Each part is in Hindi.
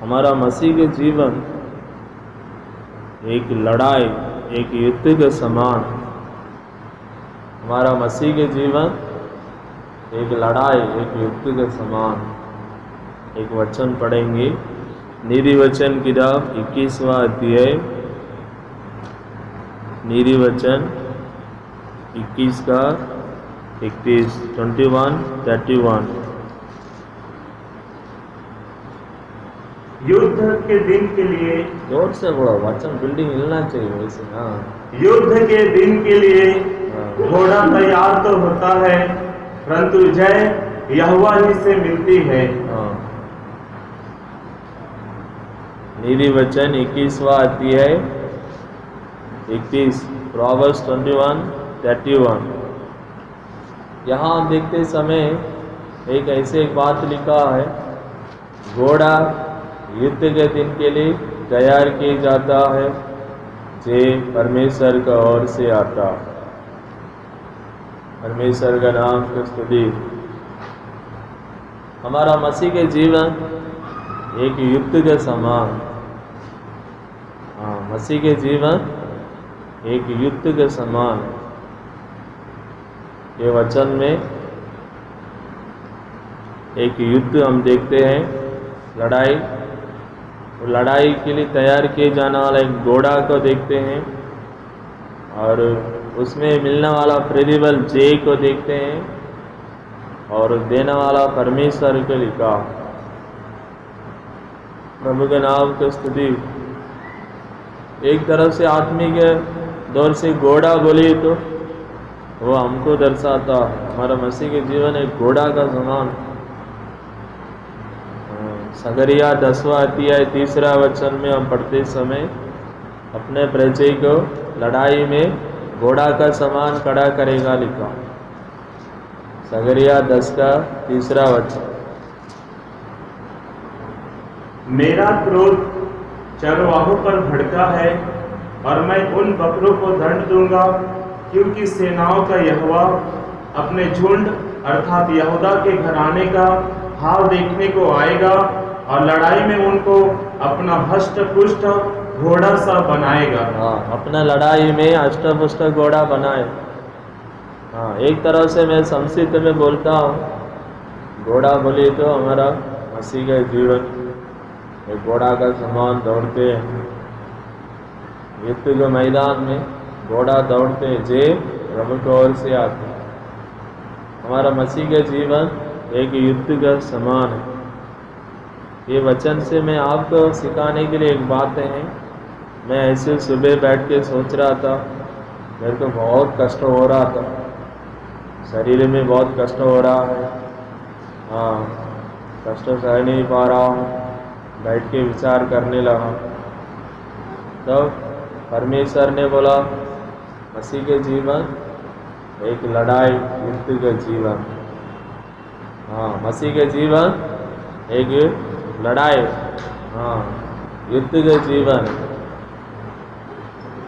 हमारा मसीह के जीवन एक लड़ाई, एक युद्ध के समान। हमारा मसीह के जीवन एक लड़ाई, एक युद्ध के समान। एक वचन पढ़ेंगे, नीति वचन किताब 21वां अध्याय, नीति वचन 21 का 31, 21-31। युद्ध के दिन के लिए, जोर से बोलो, वचन बिल्डिंग हिलना चाहिए वैसे। हाँ, युद्ध के दिन के लिए हाँ। घोड़ा तैयार तो होता है, परंतु जय यहोवा ही से मिलती है। हाँ। नीति वचन 21वां अध्याय 31, प्रोवर्ब्स 21-31। यहाँ हम देखते समय एक बात लिखा है, घोड़ा युद्ध के दिन के लिए तैयार किया जाता है, जे परमेश्वर का ओर से आता। परमेश्वर का नाम की स्तुति। हमारा मसीह के जीवन एक युद्ध के समान। हाँ, मसीह के जीवन एक युद्ध के समान। ये वचन में एक युद्ध हम देखते हैं, लड़ाई। लड़ाई के लिए तैयार किए जाने वाला एक घोड़ा को देखते हैं, और उसमें मिलने वाला प्रतिबल जय को देखते हैं, और देने वाला परमेश्वर को लिखा। प्रभु के नाम की स्तुति। एक तरफ से आत्मिक दौर से घोड़ा बोली तो वो हमको दर्शाता हमारा मसीह के जीवन एक घोड़ा का समान। सगरिया 10वां अध्याय 3 वचन में हम पढ़ते समय अपने प्रजा को लड़ाई में घोड़ा का समान खड़ा करेगा लिखा। सगरिया 10 का 3 वचन। मेरा क्रोध चरवाहों पर भड़का है, और मैं उन बकरों को दंड दूंगा, क्योंकि सेनाओं का यहोवा अपने झुंड अर्थात यहूदा के घराने का हाल देखने को आएगा, और लड़ाई में उनको अपना हष्ट पुष्ट घोड़ा सा बनाएगा। हाँ, अपना लड़ाई में अष्टपुष्ट घोड़ा बनाए। हाँ, एक तरह से मैं संक्षिप्त में बोलता हूँ, घोड़ा बोली तो हमारा मसीह का जीवन एक घोड़ा का समान दौड़ते हैं। युद्ध के मैदान में घोड़ा दौड़ते हैं, जे प्रभु की ओर से आते हैं। हमारा मसीह का जीवन एक युद्ध का समान है। ये वचन से मैं आपको सिखाने के लिए एक बात है। मैं ऐसे सुबह बैठ के सोच रहा था, मेरे को बहुत कष्ट हो रहा था, शरीर में बहुत कष्ट हो रहा है। हाँ, कष्ट सह नहीं पा रहा हूँ, बैठ के विचार करने लगा। तो परमेश्वर ने बोला, मसीह के जीवन एक लड़ाई, युद्ध का जीवन। हाँ, मसीह के जीवन एक लड़ाई, हाँ, युद्ध के जीवन।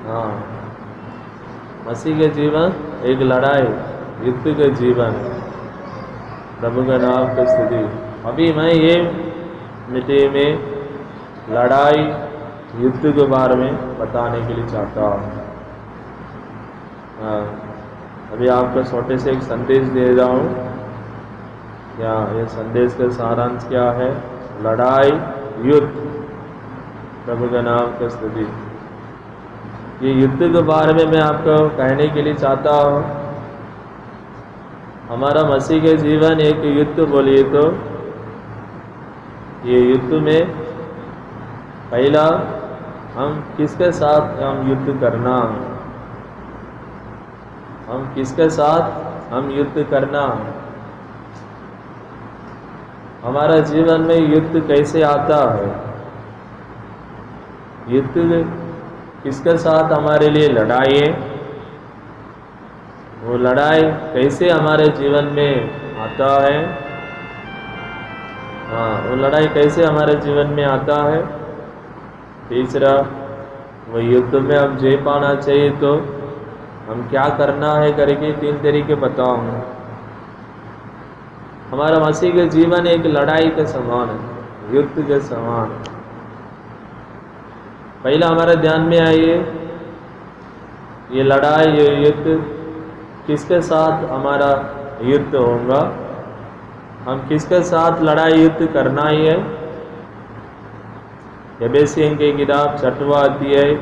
हाँ, मसीह के जीवन एक लड़ाई, युद्ध के जीवन। प्रभु का नाम की स्तुति। अभी मैं ये मीटिंग में लड़ाई, युद्ध के बारे में बताने के लिए चाहता हूँ। अभी आपको छोटे से एक संदेश दे रहा हूँ। क्या ये संदेश का सारांश क्या है? लड़ाई, युद्ध। प्रभु का नाम की स्तुति। ये युद्ध के बारे में मैं आपको कहने के लिए चाहता हूँ। हमारा मसीह के जीवन एक युद्ध बोलिए तो ये युद्ध में पहला हम किसके साथ हम युद्ध करना, हम किसके साथ हम युद्ध करना। हमारा जीवन में युद्ध कैसे आता है, युद्ध किसके साथ हमारे लिए लड़ाई है, वो लड़ाई कैसे हमारे जीवन में आता है। हाँ, वो लड़ाई कैसे हमारे जीवन में आता है। तीसरा, वो युद्ध में हम जय पाना चाहिए तो हम क्या करना है करके 3 तरीके बताऊंगा। हमारा मसीह के जीवन एक लड़ाई के समान है, युद्ध के समान। पहला हमारे ध्यान में आइए, ये लड़ाई, ये युद्ध किसके साथ हमारा युद्ध होगा, हम किसके साथ लड़ाई युद्ध करना ही है। एबेसियन की किताब 6वां अध्याय,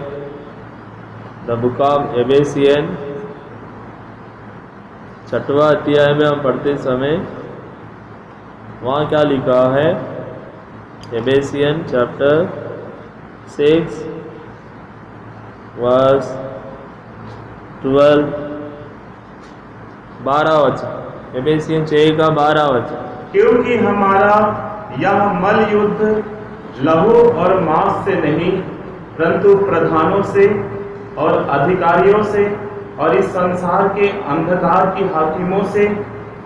द बुक ऑफ एबेसियन 6वां अध्याय में हम पढ़ते समय वहाँ क्या लिखा है। एबेसियन चैप्टर 6 वर्स 12, 12 वचन, एबेसियन 6 का 12 वचन। क्योंकि हमारा यह मल युद्ध लहू और मांस से नहीं, परंतु प्रधानों से और अधिकारियों से और इस संसार के अंधकार की हाकिमों से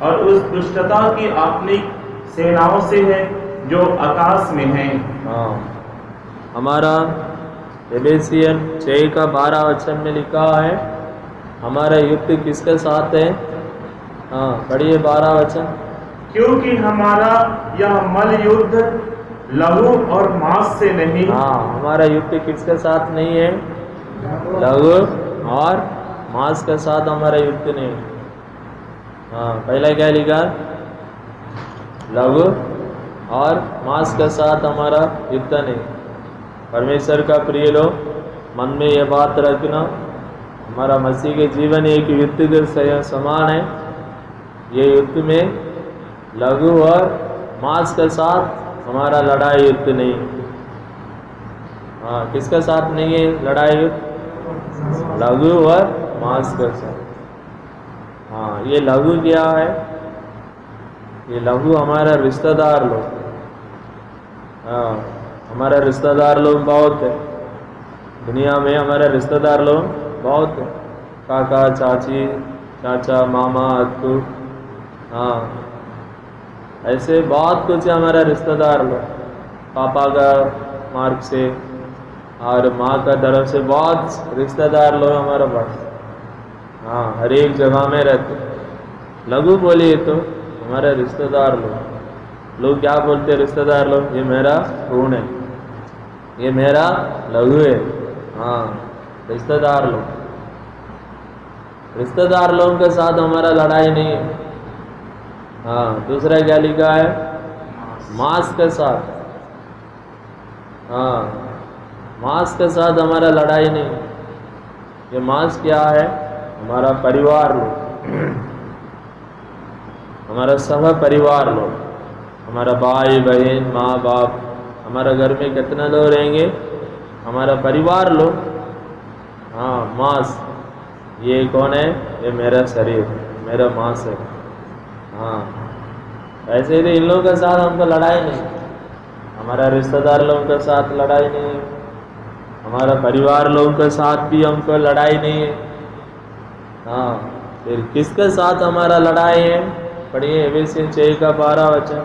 और उस दुष्टता की आत्मिक सेनाओं से है जो आकाश में है। हाँ, हमारा एबेसियन 6 का 12 वचन में लिखा है हमारा युद्ध किसके साथ है। हाँ, पढ़िए 12 वचन। क्योंकि हमारा यह मल युद्ध लहू और मांस से नहीं। हाँ, हमारा युद्ध किसके साथ नहीं है, लहू और मांस के साथ हमारा युद्ध नहीं। हाँ, पहला क्या लिखा, लहू और मांस के साथ हमारा युद्ध नहीं। परमेश्वर का प्रिय लोग, मन में ये बात रखना, हमारा मसीह के जीवन एक युद्ध के समान है। ये युद्ध में लघु और मांस के साथ हमारा लड़ाई युद्ध नहीं। हाँ, किसके साथ नहीं है लड़ाई युद्ध, लघु और मांस के साथ। हाँ, ये लघु क्या है, ये लघु हमारा रिश्तेदार लोग। हाँ, हमारा रिश्तेदार लोग बहुत है दुनिया में, हमारे रिश्तेदार लोग बहुत है, काका चाची चाचा मामा अत्तू। हाँ, ऐसे बहुत कुछ है हमारा रिश्तेदार लोग, पापा का मार्ग से और माँ का तरफ से बहुत रिश्तेदार लोग हमारे पास। हाँ, हर एक जगह में रहते। लघु बोलिए तो हमारे रिश्तेदार लोग क्या बोलते हैं रिश्तेदार लोग, ये मेरा खून है, ये मेरा लघु है। हाँ, रिश्तेदार लोगों के साथ हमारा लड़ाई नहीं है। हाँ, दूसरा क्या लिखा है, मांस के साथ। हाँ, मांस के साथ हमारा लड़ाई नहीं। ये मांस क्या है, हमारा परिवार लोग, हमारा सह परिवार लोग, हमारा भाई बहन माँ बाप, हमारा घर में कितने लोग रहेंगे, हमारा परिवार लोग। हाँ, मांस ये कौन है, ये मेरा शरीर, मेरा मांस है। हाँ, ऐसे ही इन लोगों के साथ हमको लड़ाई नहीं, हमारा रिश्तेदार लोगों के साथ लड़ाई नहीं है, हमारा परिवार लोगों के साथ भी हमको लड़ाई नहीं है। हाँ, फिर किसके साथ हमारा लड़ाई है, पढ़िए एबेसियन 6 का 12 वचन।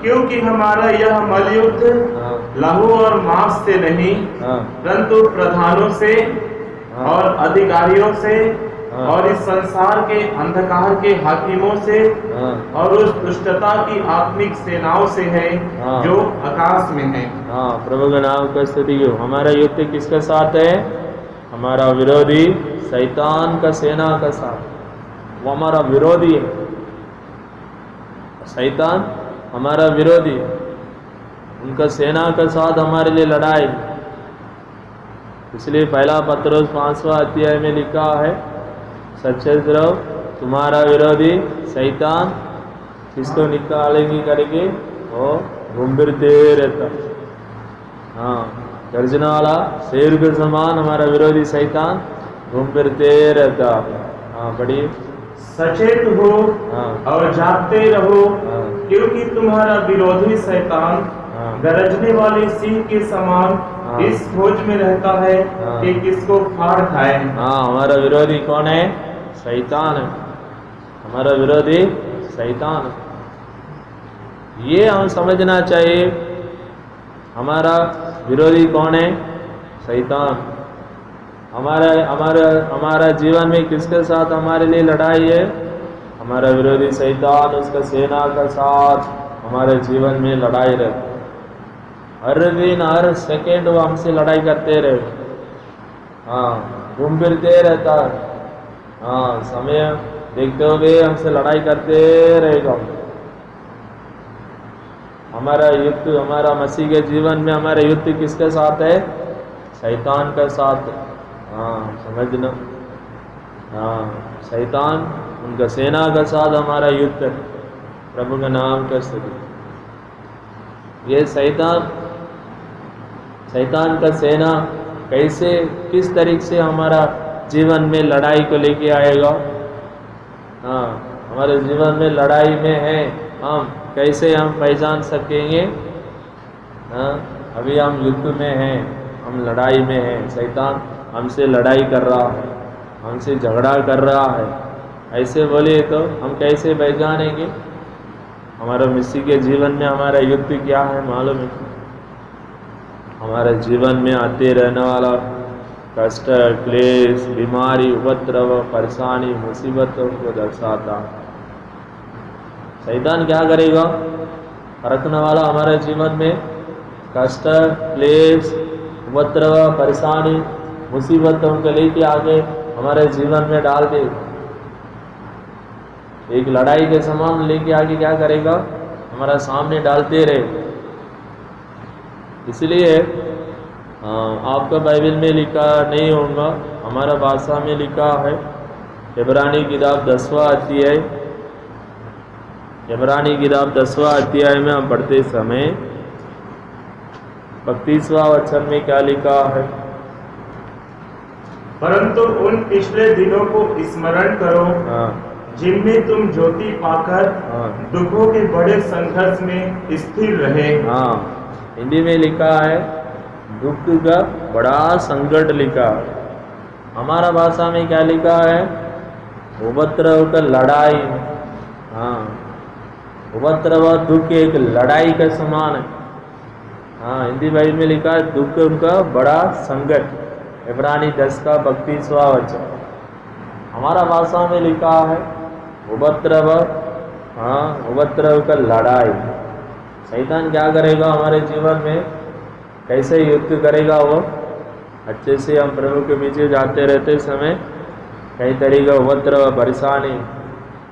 क्योंकि हमारा यह मल युद्ध लहू और मांस से नहीं, परंतु प्रधानों से और अधिकारियों से और इस संसार के अंधकार के हाकिमों से और उस दुष्टता की आत्मिक सेनाओं से है जो आकाश में है। हाँ, प्रभु का नाम का स्तुति हो। हमारा युद्ध किसके साथ है, हमारा विरोधी शैतान का सेना का साथ। वो हमारा विरोधी है, शैतान हमारा विरोधी है, उनका सेना के साथ हमारे लिए लड़ाई। इसलिए पहला पत्रोस 5वां अध्याय में लिखा है, सचेत रहो, तुम्हारा विरोधी शैतान किसको निकालेंगे करके वो घूम फिरते रहता। हाँ, गर्जना वाला शेर के समान हमारा विरोधी शैतान घूम फिरते रहता। हाँ, बड़ी सचेत हो और जागते रहो, क्योंकि तुम्हारा विरोधी शैतान गरजने वाले सिंह के समान इस खोज में रहता है कि किसको फाड़ खाए। हाँ, हमारा विरोधी कौन है, शैतान है, हमारा विरोधी शैतान है। ये हम समझना चाहिए, हमारा विरोधी कौन है, शैतान। हमारा जीवन में किसके साथ हमारे लिए लड़ाई है, हमारा विरोधी शैतान, उसका सेना का साथ हमारे जीवन में लड़ाई रहती। हर दिन हर सेकेंड वो हमसे लड़ाई करते रहे। हाँ, घूम फिरते रहता है। हाँ, समय देखते हुए हमसे लड़ाई करते रहेगा। हमारा युद्ध, हमारा मसीह के जीवन में हमारा युद्ध किसके साथ है? शैतान के साथ। हाँ, समझना। हाँ, शैतान, उनका सेना के साथ हमारा युद्ध है। प्रभु का नाम का स्तुति। ये शैतान का सेना कैसे, किस तरीके से हमारा जीवन में लड़ाई को लेके आएगा? हाँ, हमारे जीवन में लड़ाई में है, हम कैसे हम पहचान सकेंगे? हाँ, अभी हम युद्ध में हैं, हम लड़ाई में हैं। शैतान हमसे लड़ाई कर रहा है, हमसे झगड़ा कर रहा है। ऐसे बोले तो हम कैसे पहचानेंगे? हमारा मसीह के जीवन में हमारा युद्ध क्या है मालूम है? हमारे जीवन में आते रहने वाला कष्ट, क्लेश, बीमारी, उपद्रव, परेशानी, मुसीबतों को दर्शाता। शैतान क्या करेगा? रखने वाला हमारे जीवन में कष्ट, क्लेश, उपद्रव, परेशानी, मुसीबतों को लेके आगे हमारे जीवन में डाल देगा। एक लड़ाई के समान लेके आगे क्या करेगा? हमारा सामने डालते रहे। इसलिए आपका बाइबल में लिखा नहीं होगा, हमारा भाषा में लिखा है। इब्रानी किताब 10वां अध्याय, इब्रानी किताब 10वां अध्याय में हम पढ़ते समय 32वां वचन में क्या लिखा है? परंतु उन पिछले दिनों को स्मरण करो, हाँ, जिनमें तुम ज्योति पाकर हाँ, दुखों के बड़े संघर्ष में स्थिर रहे। हाँ, हिंदी में लिखा है दुख का बड़ा संकट लिखा है। हमारा भाषा में क्या लिखा है? उपद्रव का लड़ाई। हाँ, उपद्रव दुख एक लड़ाई का समान है। हाँ, हिंदी बाइबल में लिखा है दुख का बड़ा संकट। इब्रानी 10 का 32वां वचन। हमारा भाषा में लिखा है उपद्रव। हाँ, उपद्रव का लड़ाई। शैतान क्या करेगा हमारे जीवन में? कैसे युद्ध करेगा वो? अच्छे से हम प्रभु के पीछे जाते रहते समय कई तरीके उपद्रव, परेशानी,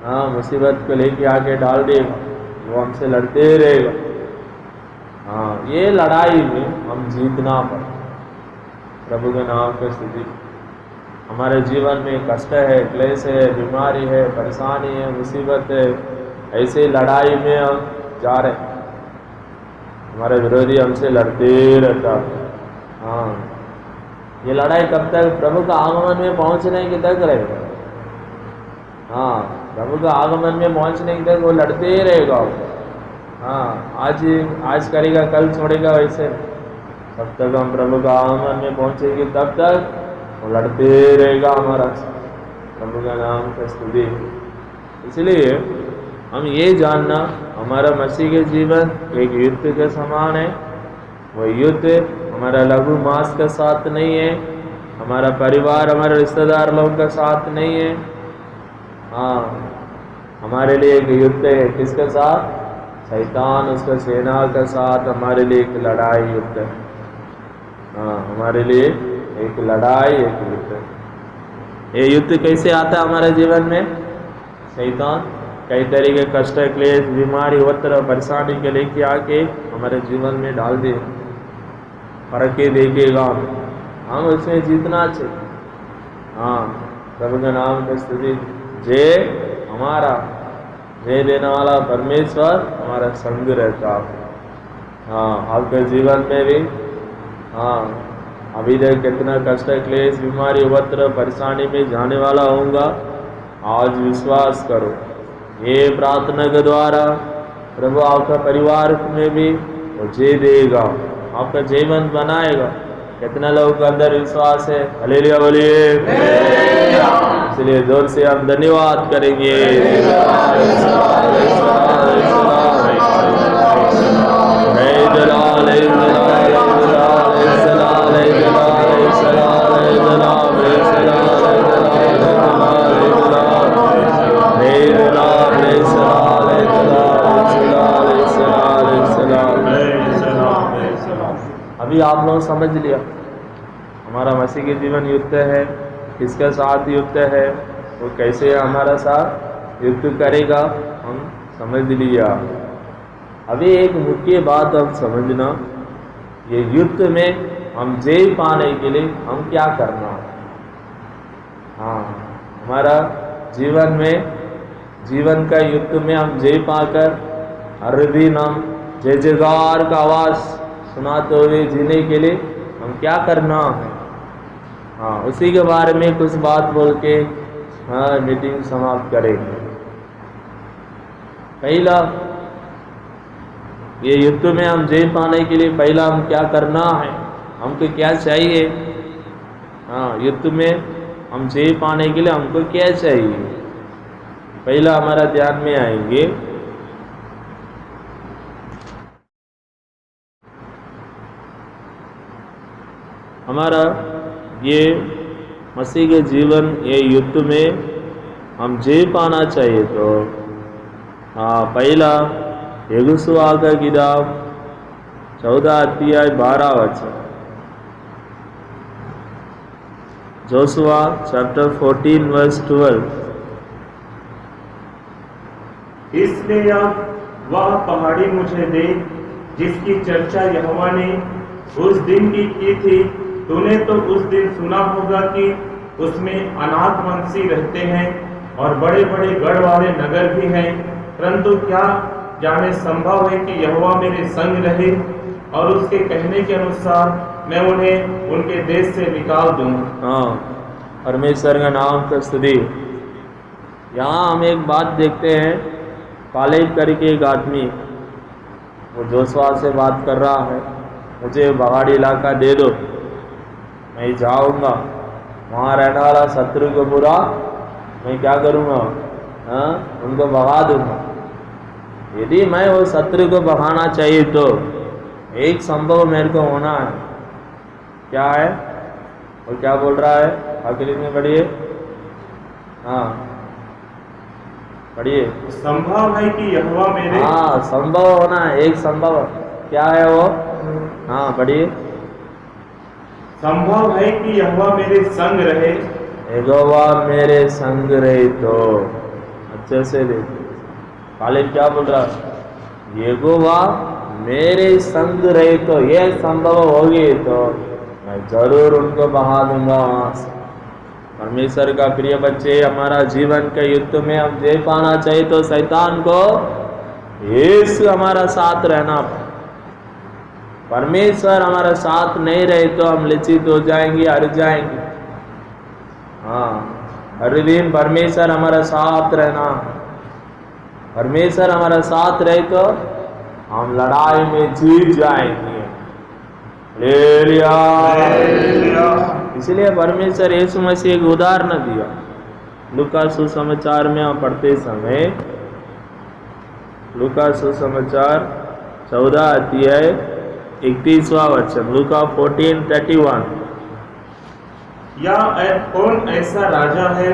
हाँ, मुसीबत को लेके आके डाल देगा। वो हमसे लड़ते रहेगा। हाँ, ये लड़ाई में हम जीतना पड़े। प्रभु के नाम की स्तुति। हमारे जीवन में कष्ट है, क्लेश है, बीमारी है, परेशानी है, मुसीबत है, ऐसे लड़ाई में हम जा रहे हैं। हमारे विरोधी हमसे लड़ते रहता। हाँ, ये लड़ाई कब तक? प्रभु का आगमन में पहुंचने की तक रहेगा। हाँ, प्रभु का आगमन में पहुंचने की तक वो लड़ते ही रहेगा। हाँ, आज करेगा कल छोड़ेगा, वैसे तब तक हम प्रभु का आगमन में पहुंचेंगे तब तक वो लड़ते रहेगा हमारा। प्रभु का नाम का स्तुति। इसलिए हम ये जानना, हमारा मसीह के जीवन एक युद्ध के समान है। वो युद्ध हमारा लघु मास के साथ नहीं है, हमारा परिवार, हमारे रिश्तेदार लोगों के साथ नहीं है। हाँ, हमारे लिए एक युद्ध है। किसके साथ? शैतान, उसका सेना के साथ हमारे लिए एक लड़ाई युद्ध है। हाँ, हमारे लिए एक लड़ाई, एक युद्ध। ये युद्ध कैसे आता है हमारे जीवन में? शैतान कई तरीके कष्ट, क्लेश, बीमारी, उपद्रव, परेशानी के लेके आके हमारे जीवन में डाल दे, फर्क के देखेगा। हम उसमें जीतना चाहिए। हाँ, प्रभु के नाम की स्तुति। जय हमारा, जय देने वाला परमेश्वर हमारा संग रहता है। हाँ, आपके जीवन में भी हाँ, अभी तक कितना कष्ट, क्लेश, बीमारी, उपद्रव, परेशानी में जाने वाला होऊंगा। आज विश्वास करो, ये प्रार्थना के द्वारा प्रभु आपका परिवार में भी वो जय देगा, आपका जीवन बनाएगा। कितना लोगों के अंदर विश्वास है? हालेलुया बोलिए। इसलिए जोर से हम धन्यवाद करेंगे। अभी आप लोग समझ लिया हमारा मसीह के जीवन युद्ध है, किसके साथ युद्ध है, वो कैसे हमारा साथ युद्ध करेगा, हम समझ लिया। अभी एक मुख्य बात अब समझना, ये युद्ध में हम जय पाने के लिए हम क्या करना है। हाँ, हमारा जीवन में, जीवन का युद्ध में हम जय पाकर हर दिन हम जय जयकार का आवाज़ सुनाते हुए जीने के लिए हम क्या करना है। हाँ, उसी के बारे में कुछ बात बोल के हाँ मीटिंग समाप्त करेंगे। पहला, ये युद्ध में हम जय पाने के लिए पहला हम क्या करना है, हमको क्या चाहिए। हाँ, युद्ध में हम जय पाने के लिए हमको क्या चाहिए, पहला हमारा ध्यान में आएंगे। हमारा ये मसीह के जीवन, ये युद्ध में हम जय पाना चाहिए तो हाँ, पहला यहोशुआ का किताब 14 अध्याय 12 वचन, जोशुआ चैप्टर 14 वर्स 12। इसलिए अब वह पहाड़ी मुझे दे जिसकी चर्चा यहोवा ने उस दिन की थी। तूने तो उस दिन सुना होगा कि उसमें अनाथवंशी रहते हैं और बड़े बड़े गढ़ वाले नगर भी हैं, परंतु क्या जाने संभव है कि यहोवा मेरे संग रहे और उसके कहने के अनुसार मैं उन्हें उनके देश से निकाल दूं। हाँ, परमेश्वर का नाम का स्तुति। यहाँ हम एक बात देखते हैं, कालेब करके एक आदमी वो जोशुआ से बात कर रहा है, मुझे पहाड़ी इलाका दे दो, मैं जाऊंगा, वहाँ रहने वाला शत्रु को पूरा मैं क्या करूँगा, हाँ, उनको भगा दूंगा। यदि मैं वो शत्रु को भगाना चाहिए तो एक संभव मेरे को होना है, क्या है, वो क्या बोल रहा है, आखिरी में पढ़िए। हाँ पढ़िए। संभव है कि यहोवा मेरे, हाँ संभव होना है, एक संभव क्या है वो, हाँ पढ़िए। संभव है कि यहोवा मेरे संग रहे, यहोवा मेरे संग रहे तो, अच्छे से देखिए कालेब क्या बोल रहा है, यहोवा मेरे संग रहे तो, ये संभव होगी तो मैं जरूर उनको बहा दूंगा वहाँ से। परमेश्वर का प्रिय बच्चे, हमारा जीवन के युद्ध में हम जय पाना चाहिए तो शैतान को यीशु हमारा साथ रहना। परमेश्वर हमारा साथ नहीं रहे तो हम लज्जित हो जाएंगे, हार जाएंगे। हाँ, हर दिन परमेश्वर हमारा साथ रहना, परमेश्वर हमारा साथ रहे तो हम लड़ाई में जीत जाएंगे। हालेलुया। इसलिए परमेश्वर यीशु मसीह एक उदाहरण दिया। लूका सुसमाचार में हम पढ़ते समय, लूका सुसमाचार 14 अध्याय 31वां वचन, लूका 14:31। या कौन ऐसा राजा है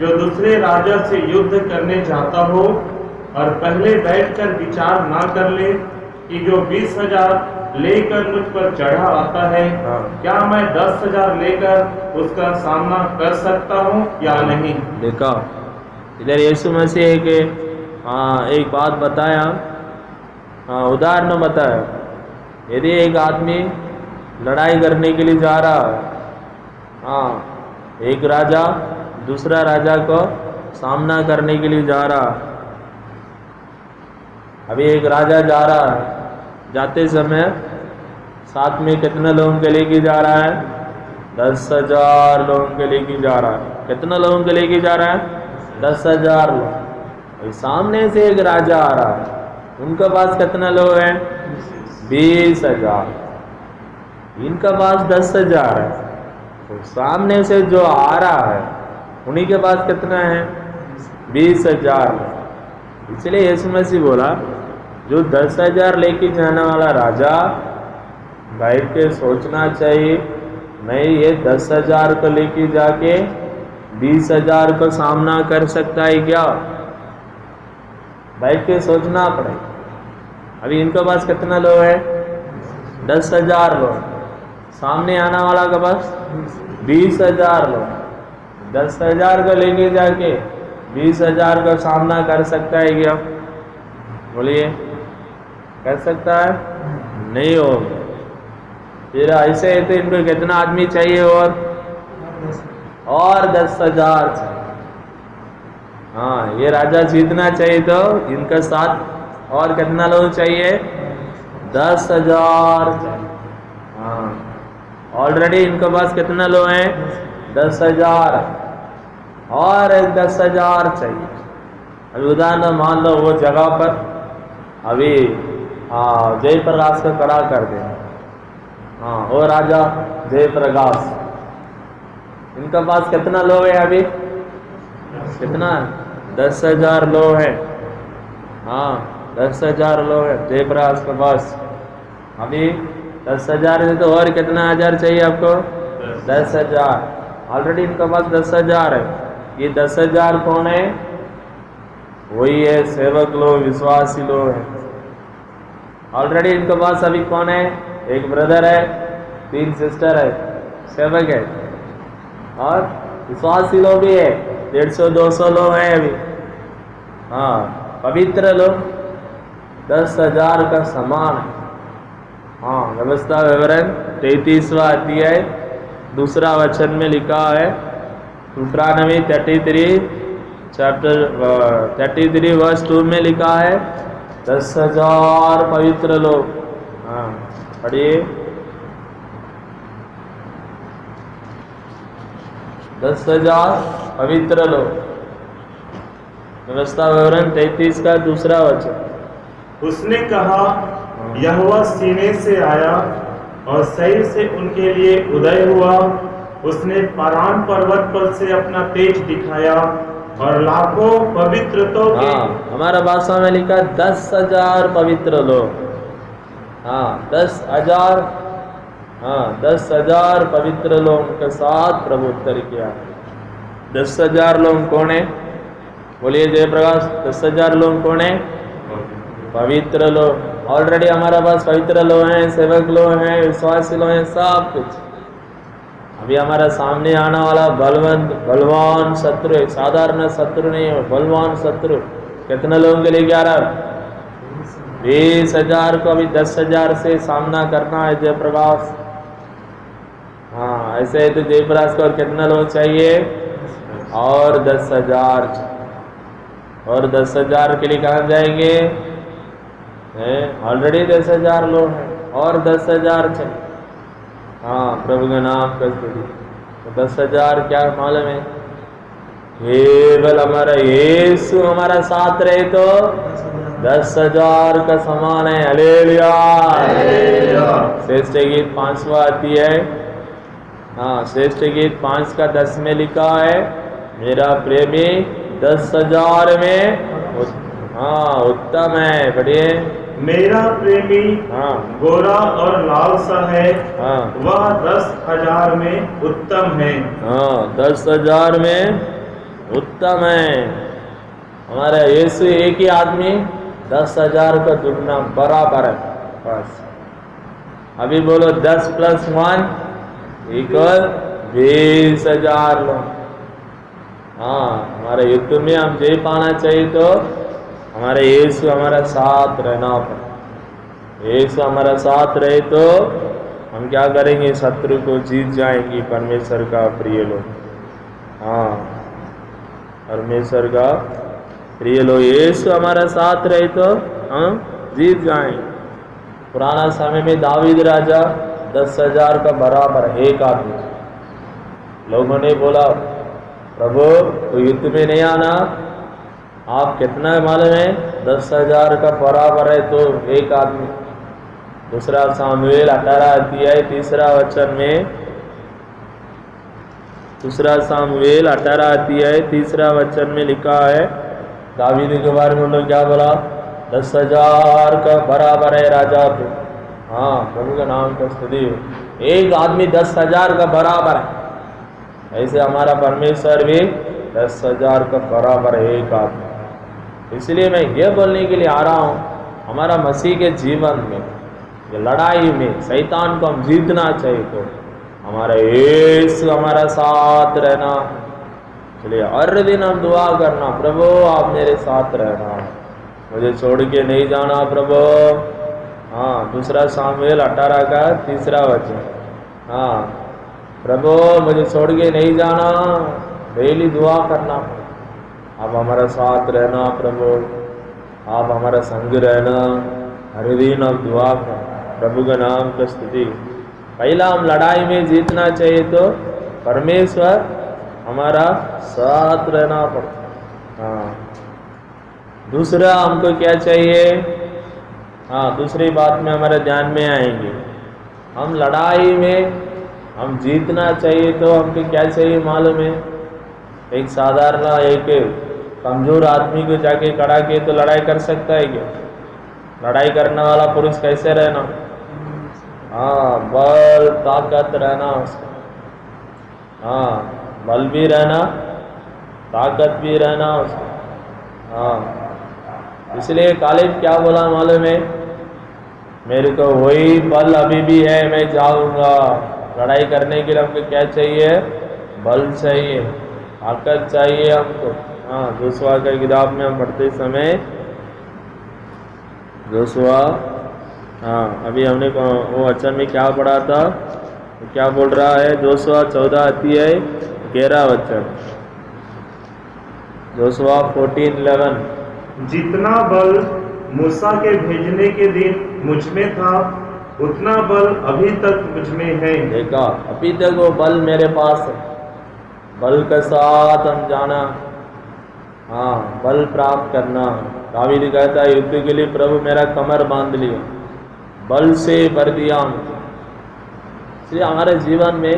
जो दूसरे राजा से युद्ध करने जाता हो और पहले बैठकर विचार ना कर ले कि जो 20,000 लेकर मुझ पर चढ़ा आता है, क्या मैं 10,000 लेकर उसका सामना कर सकता हूँ या नहीं। देखा इधर यीशु मसीह के एक बात बताया, उदाहरण बताया। यदि एक आदमी लड़ाई करने के लिए जा रहा है, एक राजा दूसरा राजा को सामना करने के लिए जा रहा है। अभी एक राजा जा रहा है, जाते समय साथ में कितने लोगों के लेके जा रहा है, 10,000 लोगों के लेके जा रहा है। कितने लोगों के लेके जा रहा है, 10,000 लोग। सामने से एक राजा आ रहा है, उनके पास कितने लोग हैं, 20,000। इनका पास 10,000 है। तो सामने से जो आ रहा है उन्हीं के पास कितना है, 20,000। इसलिए यीशु मसीह बोला, जो 10,000 लेके जाने वाला राजा बैठ के सोचना चाहिए, मैं ये 10,000 को लेके जाके 20,000 को सामना कर सकता है क्या। बैठ के सोचना पड़ेगा। अभी इनके पास कितना लोग है, 10,000 लोग, सामने आने वाला का बस 20,000 लोग। 10,000 को लेके जाके 20,000 का सामना कर सकता है क्या? बोलिए, कर सकता है? नहीं होगा। फिर ऐसे है तो इनको कितना आदमी चाहिए और 10,000 चाहिए। हाँ, ये राजा जीतना चाहिए तो इनका साथ और कितना लोग चाहिए? 10,000 चाहिए। हाँ, ऑलरेडी इनके पास कितना लोग हैं? 10,000 और 10,000 चाहिए। अभी उदाहरण मान लो वो जगह पर अभी जयप्रकाश को खड़ा कर दे। हाँ, वो राजा जयप्रकाश, इनके पास कितना लोग है अभी? कितना? 10,000 लोग है। हाँ, 10,000 लोग है जयप्रकाश के पास। अभी 10,000 है तो और कितना हज़ार चाहिए आपको? 10,000। ऑलरेडी इनके पास 10,000 है। ये 10,000 कौन है? वही है सेवक लोग, विश्वासी लोग हैं। ऑलरेडी इनके पास अभी कौन है? एक ब्रदर है, 3 सिस्टर है, सेवक है, और विश्वासी लोग भी है, 150-200 लोग हैं अभी। हाँ, पवित्र लोग 10,000 का समान है। हाँ, व्यवस्था विवरण 33वां अध्याय 2 वचन में लिखा है, Deuteronomy 33 चैप्टर 33 वर्स 2 में लिखा है 10,000 पवित्र लोग। हाँ, पढ़िए। 10,000 पवित्र लोग। व्यवस्था विवरण 33 का 2 वचन। उसने कहा, यहोवा सीने से आया और सैर से उनके लिए उदय हुआ। उसने पारान पर्वत पर से अपना तेज दिखाया और लाखों पवित्रतों के। हाँ, हमारा भाषा में लिखा 10,000 पवित्र लोग। हाँ, 10,000। हाँ, 10,000 पवित्र लोगों के साथ प्रभु उत्तर किया। 10,000 लोग कौन है? बोलिए जयप्रकाश, 10,000 लोग कौन है? पवित्र लोग। ऑलरेडी हमारा पास पवित्र लोग हैं, सेवक लोग हैं, विश्वासी लोग हैं, सब कुछ। अभी हमारा सामने आने वाला बलवान शत्रु, एक साधारण शत्रु नहीं है, बलवान शत्रु। कितने लोगों के लिए 20,000 को अभी 10,000 से सामना करना है जयप्रकाश। हाँ, ऐसे है तो जयप्रकाश को कितना लोग चाहिए? और 10,000। और 10,000 के लिए कहाँ जाएंगे? ऑलरेडी 10,000 लोग हैं और 10,000 चाहिए। हाँ, प्रभु का नाम का स्तुति। तो 10,000 क्या मालूम है? केवल हमारा यीशु हमारा साथ रहे तो 10,000 का समान है। हालेलुया। श्रेष्ठ गीत 5वां अध्याय। हाँ, श्रेष्ठ गीत 5 का 10 में लिखा है, मेरा प्रेमी 10,000 में उत्तम है। बढ़िए। मेरा प्रेमी गोरा और लाल सा है, वह 10,000 में उत्तम है। हाँ, 10,000 में उत्तम है। हमारा यीशु एक ही आदमी 10,000 का दुगना बराबर है। बस अभी बोलो 10 + 1 = 20,000 लोग। हाँ, हमारे युद्ध में हम जय पाना चाहिए तो हमारे यीशु हमारा साथ रहना पड़े। यीशु हमारा साथ रहे तो हम क्या करेंगे? शत्रु को जीत जाएंगे। परमेश्वर का प्रिय लोग। हाँ, परमेश्वर का प्रिय लोग, यीशु हमारा साथ रहे तो हम जीत जाएंगे। पुराना समय में दावीद राजा 10,000 का बराबर है, एक आदमी। लोगों ने बोला, प्रभु तो युद्ध में नहीं आना, आप कितना मालूम है? 10,000 का बराबर है तो एक आदमी। 2 सामुएल 18 अध्याय 3 वचन में, 2 सामुएल 18 अध्याय 3 वचन में लिखा है, दावीद के बारे में उन्होंने क्या बोला? 10,000 का बराबर है राजा तो। हाँ, प्रभु का नाम का स्तुति हो। एक आदमी 10,000 का बराबर है। ऐसे हमारा परमेश्वर भी 10,000 का बराबर है, एक आदमी। इसलिए मैं ये बोलने के लिए आ रहा हूँ, हमारा मसीह के जीवन में ये लड़ाई में शैतान को हम जीतना चाहिए तो हमारा यीशु हमारा साथ रहना। चलिए हर दिन हम दुआ करना, प्रभु आप मेरे साथ रहना, मुझे छोड़ के नहीं जाना प्रभु। हाँ, दूसरा सामुएल 18 का 3 वचन। हाँ, प्रभु मुझे छोड़ के नहीं जाना, डेली दुआ करना, आप हमारा साथ रहना प्रभु, आप हमारा संग रहना। हर दिन हम दुआ कर प्रभु का नाम का स्तुति। पहला हम लड़ाई में जीतना चाहिए तो परमेश्वर हमारा साथ रहना पड़ता। हाँ, दूसरा हमको क्या चाहिए? हाँ, दूसरी बात में हमारे ध्यान में आएंगे, हम लड़ाई में हम जीतना चाहिए तो हमको क्या चाहिए मालूम है? एक साधारण एक कमजोर आदमी को जाके खड़ा किए तो लड़ाई कर सकता है क्या? लड़ाई करने वाला पुरुष कैसे रहना? हाँ, बल ताकत रहना उसका। हाँ, बल भी रहना, ताकत भी रहना उसका। हाँ, इसलिए कालिब क्या बोला मालूम है? मेरे को वही बल अभी भी है, मैं जाऊंगा। लड़ाई करने के लिए हमको क्या चाहिए? बल चाहिए, ताकत चाहिए हमको। हाँ, जोशुआ की किताब में हम पढ़ते समय जोशुआ, हाँ अभी हमने वो वचन में क्या पढ़ा था, तो क्या बोल रहा है? जोशुआ 14 अध्याय 11 वचन, जोशुआ 14:11। जितना बल मूसा के भेजने के दिन मुझ में था, उतना बल अभी तक मुझ में है। देखा, अभी तक वो बल मेरे पास है, बल के साथ हम जाना। हाँ, बल प्राप्त करना। दावीद कहता है युद्ध के लिए प्रभु मेरा कमर बांध लिया, बल से भर दिया। इसलिए हमारे जीवन में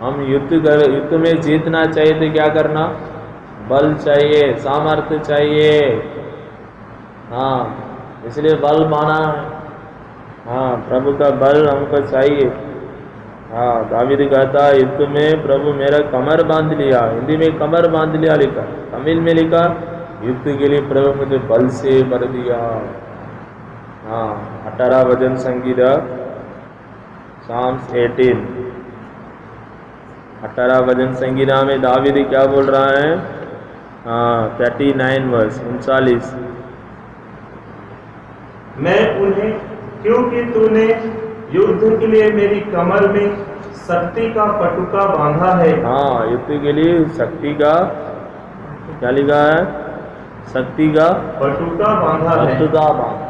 हम युद्ध में जीतना चाहिए तो क्या करना? बल चाहिए, सामर्थ्य चाहिए। हाँ, इसलिए बल माना है। हाँ, प्रभु का बल हमको चाहिए। हाँ, दावीद कहता है युद्ध में प्रभु मेरा कमर बांध लिया। हिंदी में कमर बांध लिया लिखा, तमिल में लिखा युद्ध के लिए प्रभु मुझे बल से भर दिया। हाँ, 18 भजन संगीता, Psalms 18, 18 भजन संगीता में दावीद क्या बोल रहा है? हाँ, 39 वर्स 39। मैं उन्हें, क्योंकि तूने युद्ध के लिए मेरी कमर में शक्ति का पटुका बांधा है। हाँ, युद्ध के लिए शक्ति का क्या लिखा है? शक्ति का पटुका बांधा है। पटुका बांधा।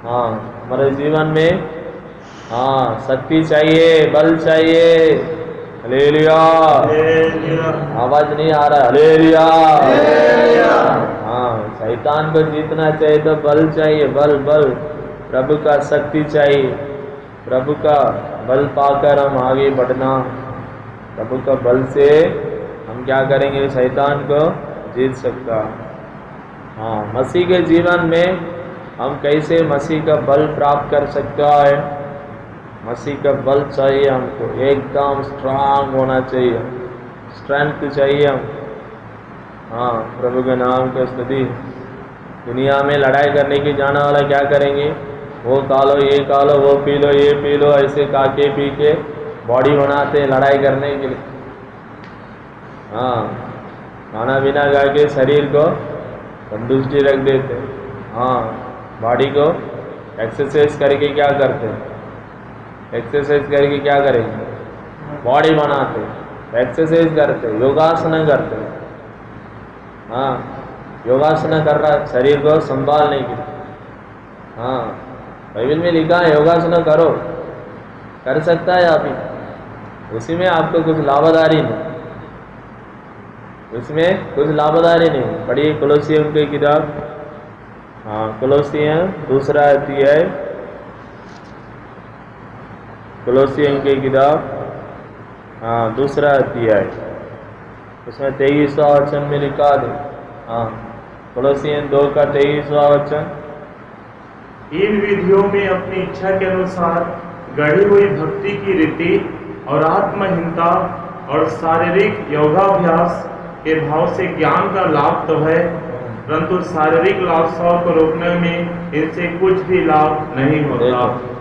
हाँ, हमारे जीवन में हाँ शक्ति चाहिए, बल चाहिए। हालेलुया, आवाज नहीं आ रहा। हालेलुया। हाँ, शैतान को जीतना चाहिए तो बल चाहिए, बल बल प्रभु का शक्ति चाहिए। प्रभु का बल पाकर हम आगे बढ़ना। प्रभु का बल से हम क्या करेंगे? शैतान को जीत सकता। हाँ, मसीह के जीवन में हम कैसे मसीह का बल प्राप्त कर सकता है? मसीह का बल चाहिए हमको, एकदम स्ट्रांग होना चाहिए, स्ट्रेंथ चाहिए हम। हाँ, प्रभु के नाम का स्तुति। दुनिया में लड़ाई करने की जाने वाला क्या करेंगे? वो खा लो, ये खा लो, वो पी लो, ये पी लो, ऐसे खा के पी के बॉडी बनाते हैं लड़ाई करने के लिए। हाँ, खाना पीना खा के शरीर को तंदुरुस्ती रख देते हैं। हाँ, बॉडी को एक्सरसाइज करके क्या करते हैं? एक्सरसाइज करके क्या करेंगे? बॉडी बनाते हैं, एक्सरसाइज करते हैं, योगासन करते हैं। हाँ, योगासन कर रहा है शरीर को संभालने के लिए। हाँ, बाइबल में लिखा है योगासन करो, कर सकता है आप ही। उसी में आपको कुछ लाभदारी नहीं, उसमें कुछ लाभदारी नहीं। पढ़िए कोलोसियन की किताब। हाँ, कोलोसियन 2 अध्याय, कोलोसियन की किताब, हाँ 2 अध्याय, उसमें 23वां वचन में लिखा है। हाँ, कोलोसियन 2 का 23वां वचन। इन विधियों में अपनी इच्छा के अनुसार गढ़ी हुई भक्ति की रीति और आत्महीनता और शारीरिक योगाभ्यास के भाव से ज्ञान का लाभ तो है, परंतु शारीरिक लालसाओं को रोकने में इनसे कुछ भी लाभ नहीं होता। देखो,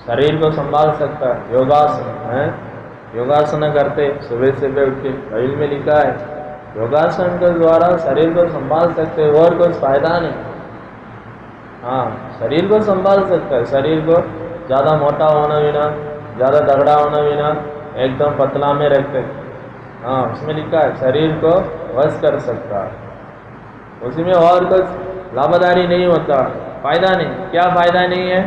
शरीर को संभाल सकता है योगासन है, योगासन करते सुबह सुबह उठ के बाइबल में लिखा है, योगासन के द्वारा शरीर को संभाल सकते हैं और कुछ फायदा नहीं। हाँ, शरीर को संभाल सकता है, शरीर को ज़्यादा मोटा होना बिना, ज़्यादा तगड़ा होना बिना, एकदम पतला में रखते। हाँ, उसमें लिखा है शरीर को वश कर सकता है, उसमें और कुछ लाभदारी नहीं होता, फायदा नहीं। क्या फायदा नहीं है?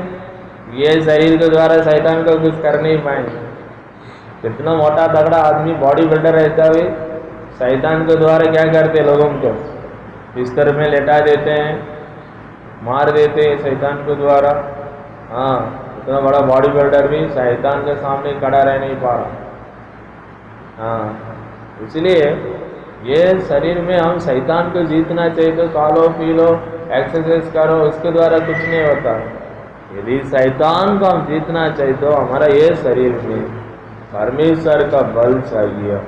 ये शरीर के द्वारा शैतान को कुछ कर नहीं पाएंगे। कितना मोटा तगड़ा आदमी बॉडी बिल्डर रहता हुए शैतान के द्वारा क्या करते लोगों को बिस्तर में लेटा देते हैं, मार देते हैं शैतान के द्वारा। हाँ, इतना बड़ा बॉडी बिल्डर भी शैतान के सामने खड़ा रह नहीं पा रहा। हाँ, इसलिए ये शरीर में हम शैतान को जीतना चाहिए तो खा लो पी लो एक्सरसाइज करो, उसके द्वारा कुछ नहीं होता। यदि शैतान को हम जीतना चाहिए तो हमारा ये शरीर में परमेश्वर का बल चाहिए।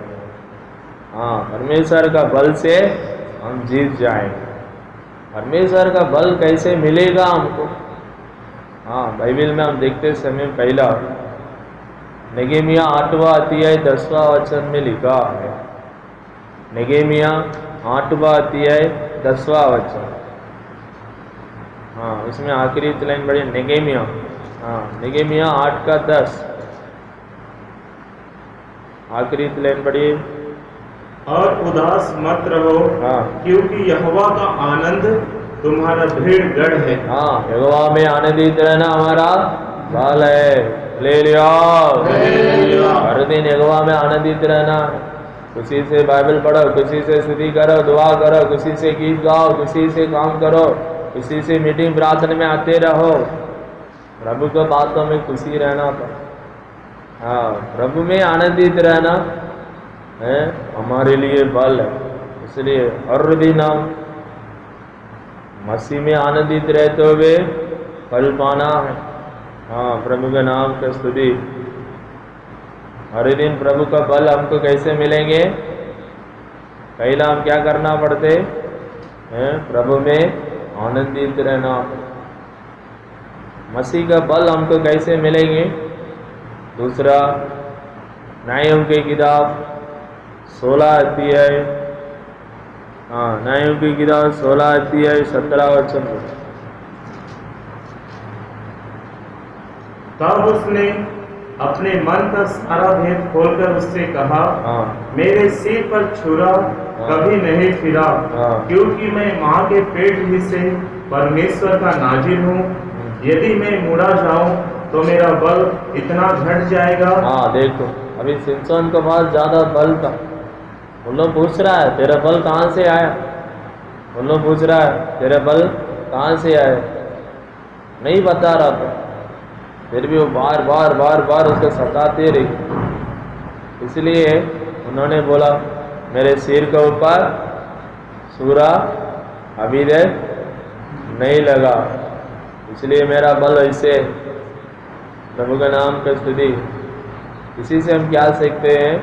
हाँ, परमेश्वर का बल से हम जीत जाएंगे। परमेश्वर का बल कैसे मिलेगा हमको? हाँ, बाइबल में हम देखते समय पहला नेगेमिया 8वां अध्याय 10वां वचन में लिखा है। नेगेमिया 8वां अध्याय 10वां वचन। हाँ, उसमें आखिरी लाइन बड़ी नेगेमिया। हाँ, नेगेमिया 8 का 10 आखिरी लाइन बड़ी। और उदास मत रहो, हाँ, क्योंकि यहोवा का आनंद तुम्हारा दृढ़ गढ़ है। हाँ, यहोवा में आनंदित रहना हमारा बल है। ले लिया हर दिन यहोवा में आनंदित रहना। खुशी से बाइबल पढ़ो, खुशी से स्तुति करो, दुआ करो, खुशी से गीत गाओ, खुशी से काम करो, खुशी से मीटिंग प्रार्थना में आते रहो। प्रभु के बातों में खुशी रहना। हाँ, प्रभु में आनंदित रहना है हमारे लिए बल है। इसलिए हर दिन हम मसीह में आनंदित रहते हुए फल पाना है। हाँ, प्रभु के नाम का स्तुति। हर दिन प्रभु का बल हमको कैसे मिलेंगे? पहला हम क्या करना पड़ते हैं? प्रभु में आनंदित रहना। मसीह का बल हमको कैसे मिलेंगे? दूसरा, न्यायों की किताब 16 अध्याय, हाँ, न्यायों की किताब 16 अध्याय 17 वचन। तब उसने अपने मन का सारा भेद खोलकर उससे कहा, हाँ, मेरे सिर पर छुरा कभी नहीं फिरा, हाँ, क्योंकि मैं माँ के पेट ही से परमेश्वर का नाजिर हूँ। यदि मैं मुड़ा जाऊं तो मेरा बल इतना घट जाएगा। हाँ, देखो अभी सिमसोन के पास ज्यादा बल था। उन लोग पूछ रहा है तेरा बल कहाँ से आया? उन लोग पूछ रहा है तेरा बल कहाँ से आया? नहीं बता रहा था, फिर भी वो बार बार बार बार उसको सताते रही। इसलिए उन्होंने बोला मेरे सिर के ऊपर सूरा अभी तक नहीं लगा, इसलिए मेरा बल ऐसे। प्रभु का नाम का स्तुति। इसी से हम क्या सीखते हैं?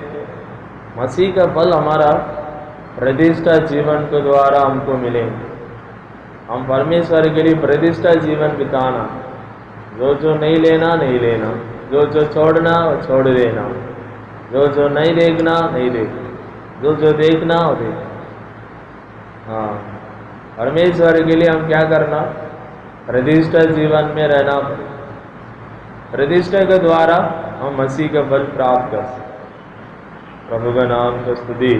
मसीह का बल हमारा प्रतिष्ठा जीवन के द्वारा हमको मिलेंगे। हम परमेश्वर के लिए प्रतिष्ठा जीवन बिताना, जो जो नहीं लेना नहीं लेना, जो जो छोड़ना वो छोड़ देना, जो जो नहीं देखना नहीं देखना, जो जो देखना वो देखना। हाँ, परमेश्वर के लिए हम क्या करना? प्रतिष्ठा जीवन में रहना। प्रतिष्ठा के द्वारा हम मसीह का बल प्राप्त कर सकते। प्रभु का नाम का स्तुति।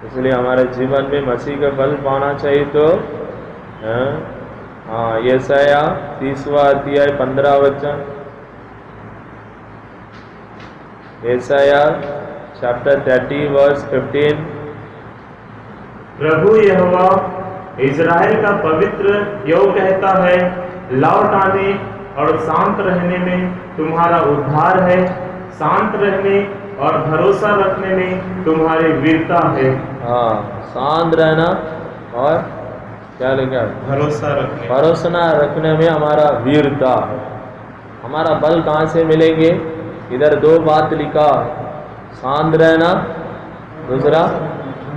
इसलिए हमारे जीवन में मसीह का बल पाना चाहिए तो हाँ, यशाया 30वां अध्याय 15 वचन। यशाया चैप्टर 30 वर्स 15। प्रभु यहोवा इज़राइल का पवित्र यो कहता है, लौट आने और शांत रहने में तुम्हारा उद्धार है, शांत रहने और भरोसा रखने में तुम्हारी वीरता है। हाँ, शांत रहना और क्या लिखा? भरोसा रखने में हमारा वीरता है। हमारा बल कहाँ से मिलेंगे? इधर दो बात लिखा, शांत रहना, दूसरा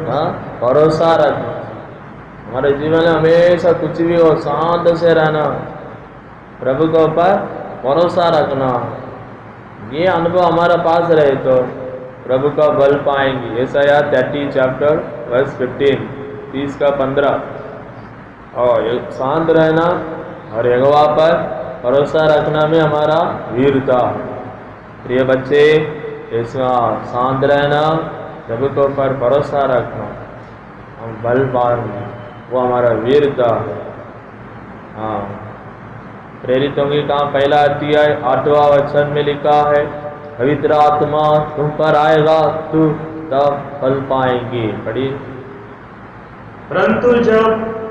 हाँ भरोसा रखना। हमारे जीवन में हमेशा कुछ भी हो शांत से रहना, प्रभु के ऊपर भरोसा रखना। ये अनुभव हमारे पास रहे तो प्रभु का बल पाएंगे। यशायाह 30 चैप्टर वर्स 15, 30 का 15। और शांत रहना और यहोवा पर भरोसा रखना में हमारा वीरता। प्रिय बच्चे, इसमें शांत रहना, प्रभु के ऊपर भरोसा रखना, हम बल पाएंगे, वो हमारा वीरता। हाँ, प्रेरितों की काम 1 अध्याय 8वां वचन में लिखा है, पवित्र आत्मा तुम पर आएगा तो तब फल पाएंगे। पढ़िए। परंतु जब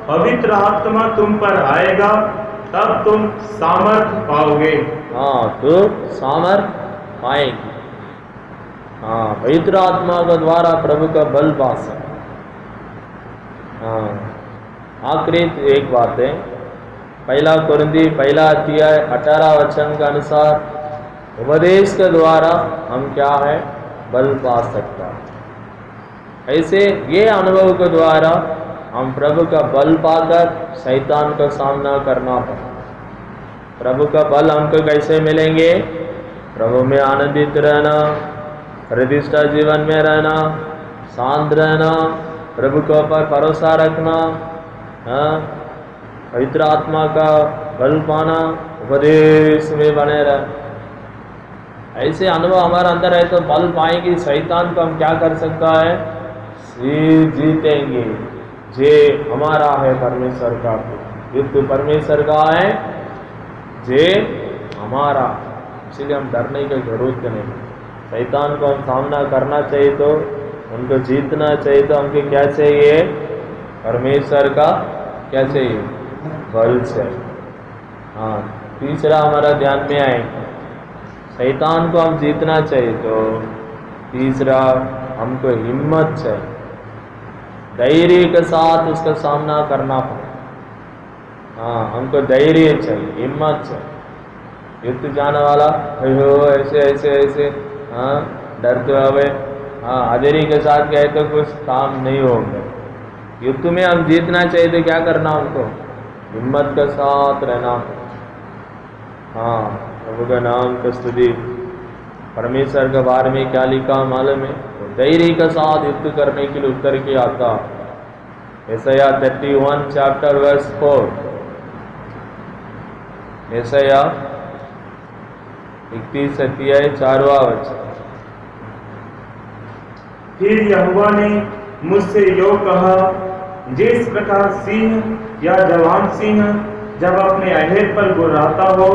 पवित्र आत्मा तुम पर आएगा तब तुम सामर्थ पाओगे। हाँ, तो सामर्थ पाएंगे। हाँ, पवित्र आत्मा के द्वारा प्रभु का बल पा सकते। हाँ, आखिरी एक बात है, 1 कुरिन्थी 1 अध्याय 18 वचन के अनुसार उपदेश के द्वारा हम क्या है, बल पा सकता है। ऐसे ये अनुभव के द्वारा हम प्रभु का बल पाकर शैतान का सामना करना पड़ता। प्रभु का बल हमको कैसे मिलेंगे? प्रभु में आनंदित रहना, प्रतिष्ठा जीवन में रहना, शांत रहना, प्रभु के ऊपर भरोसा रखना, पवित्र आत्मा का बल पाना, उपदेश में बने रहना। ऐसे अनुभव हमारे अंदर है तो बल पाएंगे। शैतान को हम क्या कर सकता है? जीतेंगे। जे हमारा है परमेश्वर का, युद्ध परमेश्वर का है, जे हमारा। इसलिए हम डरने की जरूरत नहीं। शैतान को हम सामना करना चाहिए तो उनको जीतना चाहिए तो हमको क्या चाहिए? परमेश्वर का क्या चाहिए? बल चाहिए। हाँ, तीसरा हमारा ध्यान में आएगा, शैतान को हम जीतना चाहिए तो तीसरा हमको हिम्मत चाहिए, धैर्य के साथ उसका सामना करना पड़े। हाँ, हमको धैर्य चाहिए, हिम्मत चाहिए। युद्ध जाने वाला ऐसे ऐसे ऐसे हाँ डरते हुए हाँ हाजिरी के साथ गए तो कुछ काम नहीं होगा। युद्ध में हम जीतना चाहिए तो क्या करना? हमको हिम्मत के साथ रहना। हाँ, प्रभु का नाम का स्तुति। परमेश्वर के बारे में क्या लिखा मालूम है? धैर्य के साथ युद्ध करने के लिए उत्तर की आता। यशायाह 31 चैप्टर वर्स 4। यशायाह 31 अध्याय 4वां वचन। फिर यहोवा ने मुझसे यो कहा, जिस प्रकार सिंह या जवान सिंह जब अपने अहेर पर गुर्राता हो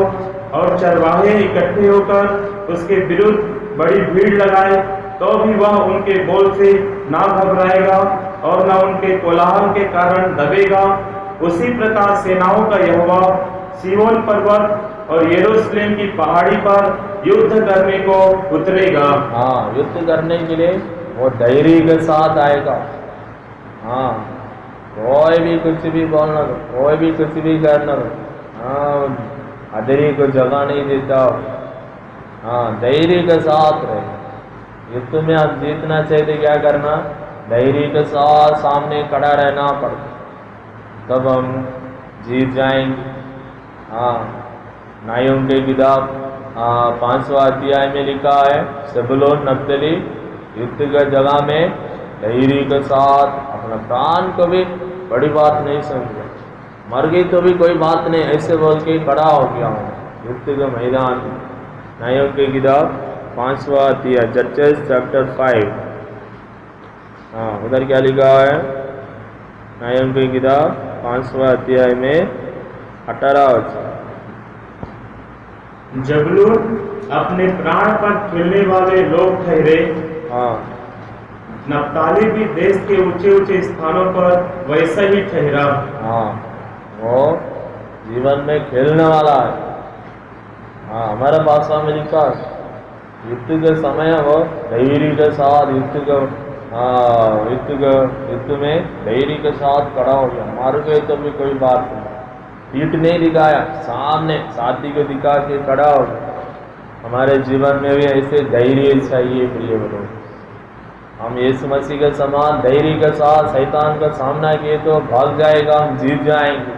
और चरवाहे इकट्ठे होकर उसके विरुद्ध बड़ी भीड़ लगाए तो भी वह उनके बोल से ना घबराएगा और न उनके कोलाहल के कारण दबेगा, उसी प्रकार सेनाओं का यहोवा सिय्योन पर्वत और यरूशलेम की पहाड़ी पर युद्ध करने को उतरेगा। हाँ, युद्ध करने के लिए वो धैर्य के साथ आएगा। हाँ, कोई भी कुछ भी बोलना, कोई भी कुछ भी करना, हाँ हाजिरी को जगह नहीं देता। हाँ, धैर्य के साथ रहे। युद्ध में आप जीतना चाहिए तो क्या करना? धैर्य के साथ सामने खड़ा रहना पड़ता, तब हम जीत जाएंगे। हाँ, नायम के किताब 5वां अध्याय में लिखा है, सबलोन नप्तली युद्ध के जगह में धैर्य के साथ अपना प्राण को भी बड़ी बात नहीं समझा, मर गई तो भी कोई बात नहीं, ऐसे बोल के खड़ा हो गया हूँ युद्ध के मैदान में। नायम की किताब 5वां अध्याय, जजेस चैप्टर 5। हाँ, उधर क्या लिखा है? नायम की किताब 5वां अध्याय में 18 वचन। जबूलून अपने प्राण पर खिलने वाले लोग ठहरे। हाँ, नप्ताली भी देश के ऊंचे ऊंचे स्थानों पर वैसा ही ठहरा। हाँ, वो जीवन में खेलने वाला है। हाँ, हमारा भाषा में लिखा युद्ध के समय वो धैर्य के साथ युद्ध में धैर्य के साथ खड़ा हो गया। मार गए तो भी कोई बात नहीं, पीठ नहीं दिखाया, सामने साथी को दिखा के खड़ा हो गया। हमारे जीवन में भी ऐसे धैर्य चाहिए प्रिय बड़ों। हम यीशु मसीह के समान धैर्य के साथ शैतान का सामना किए तो भाग जाएगा, हम जीत जाएंगे।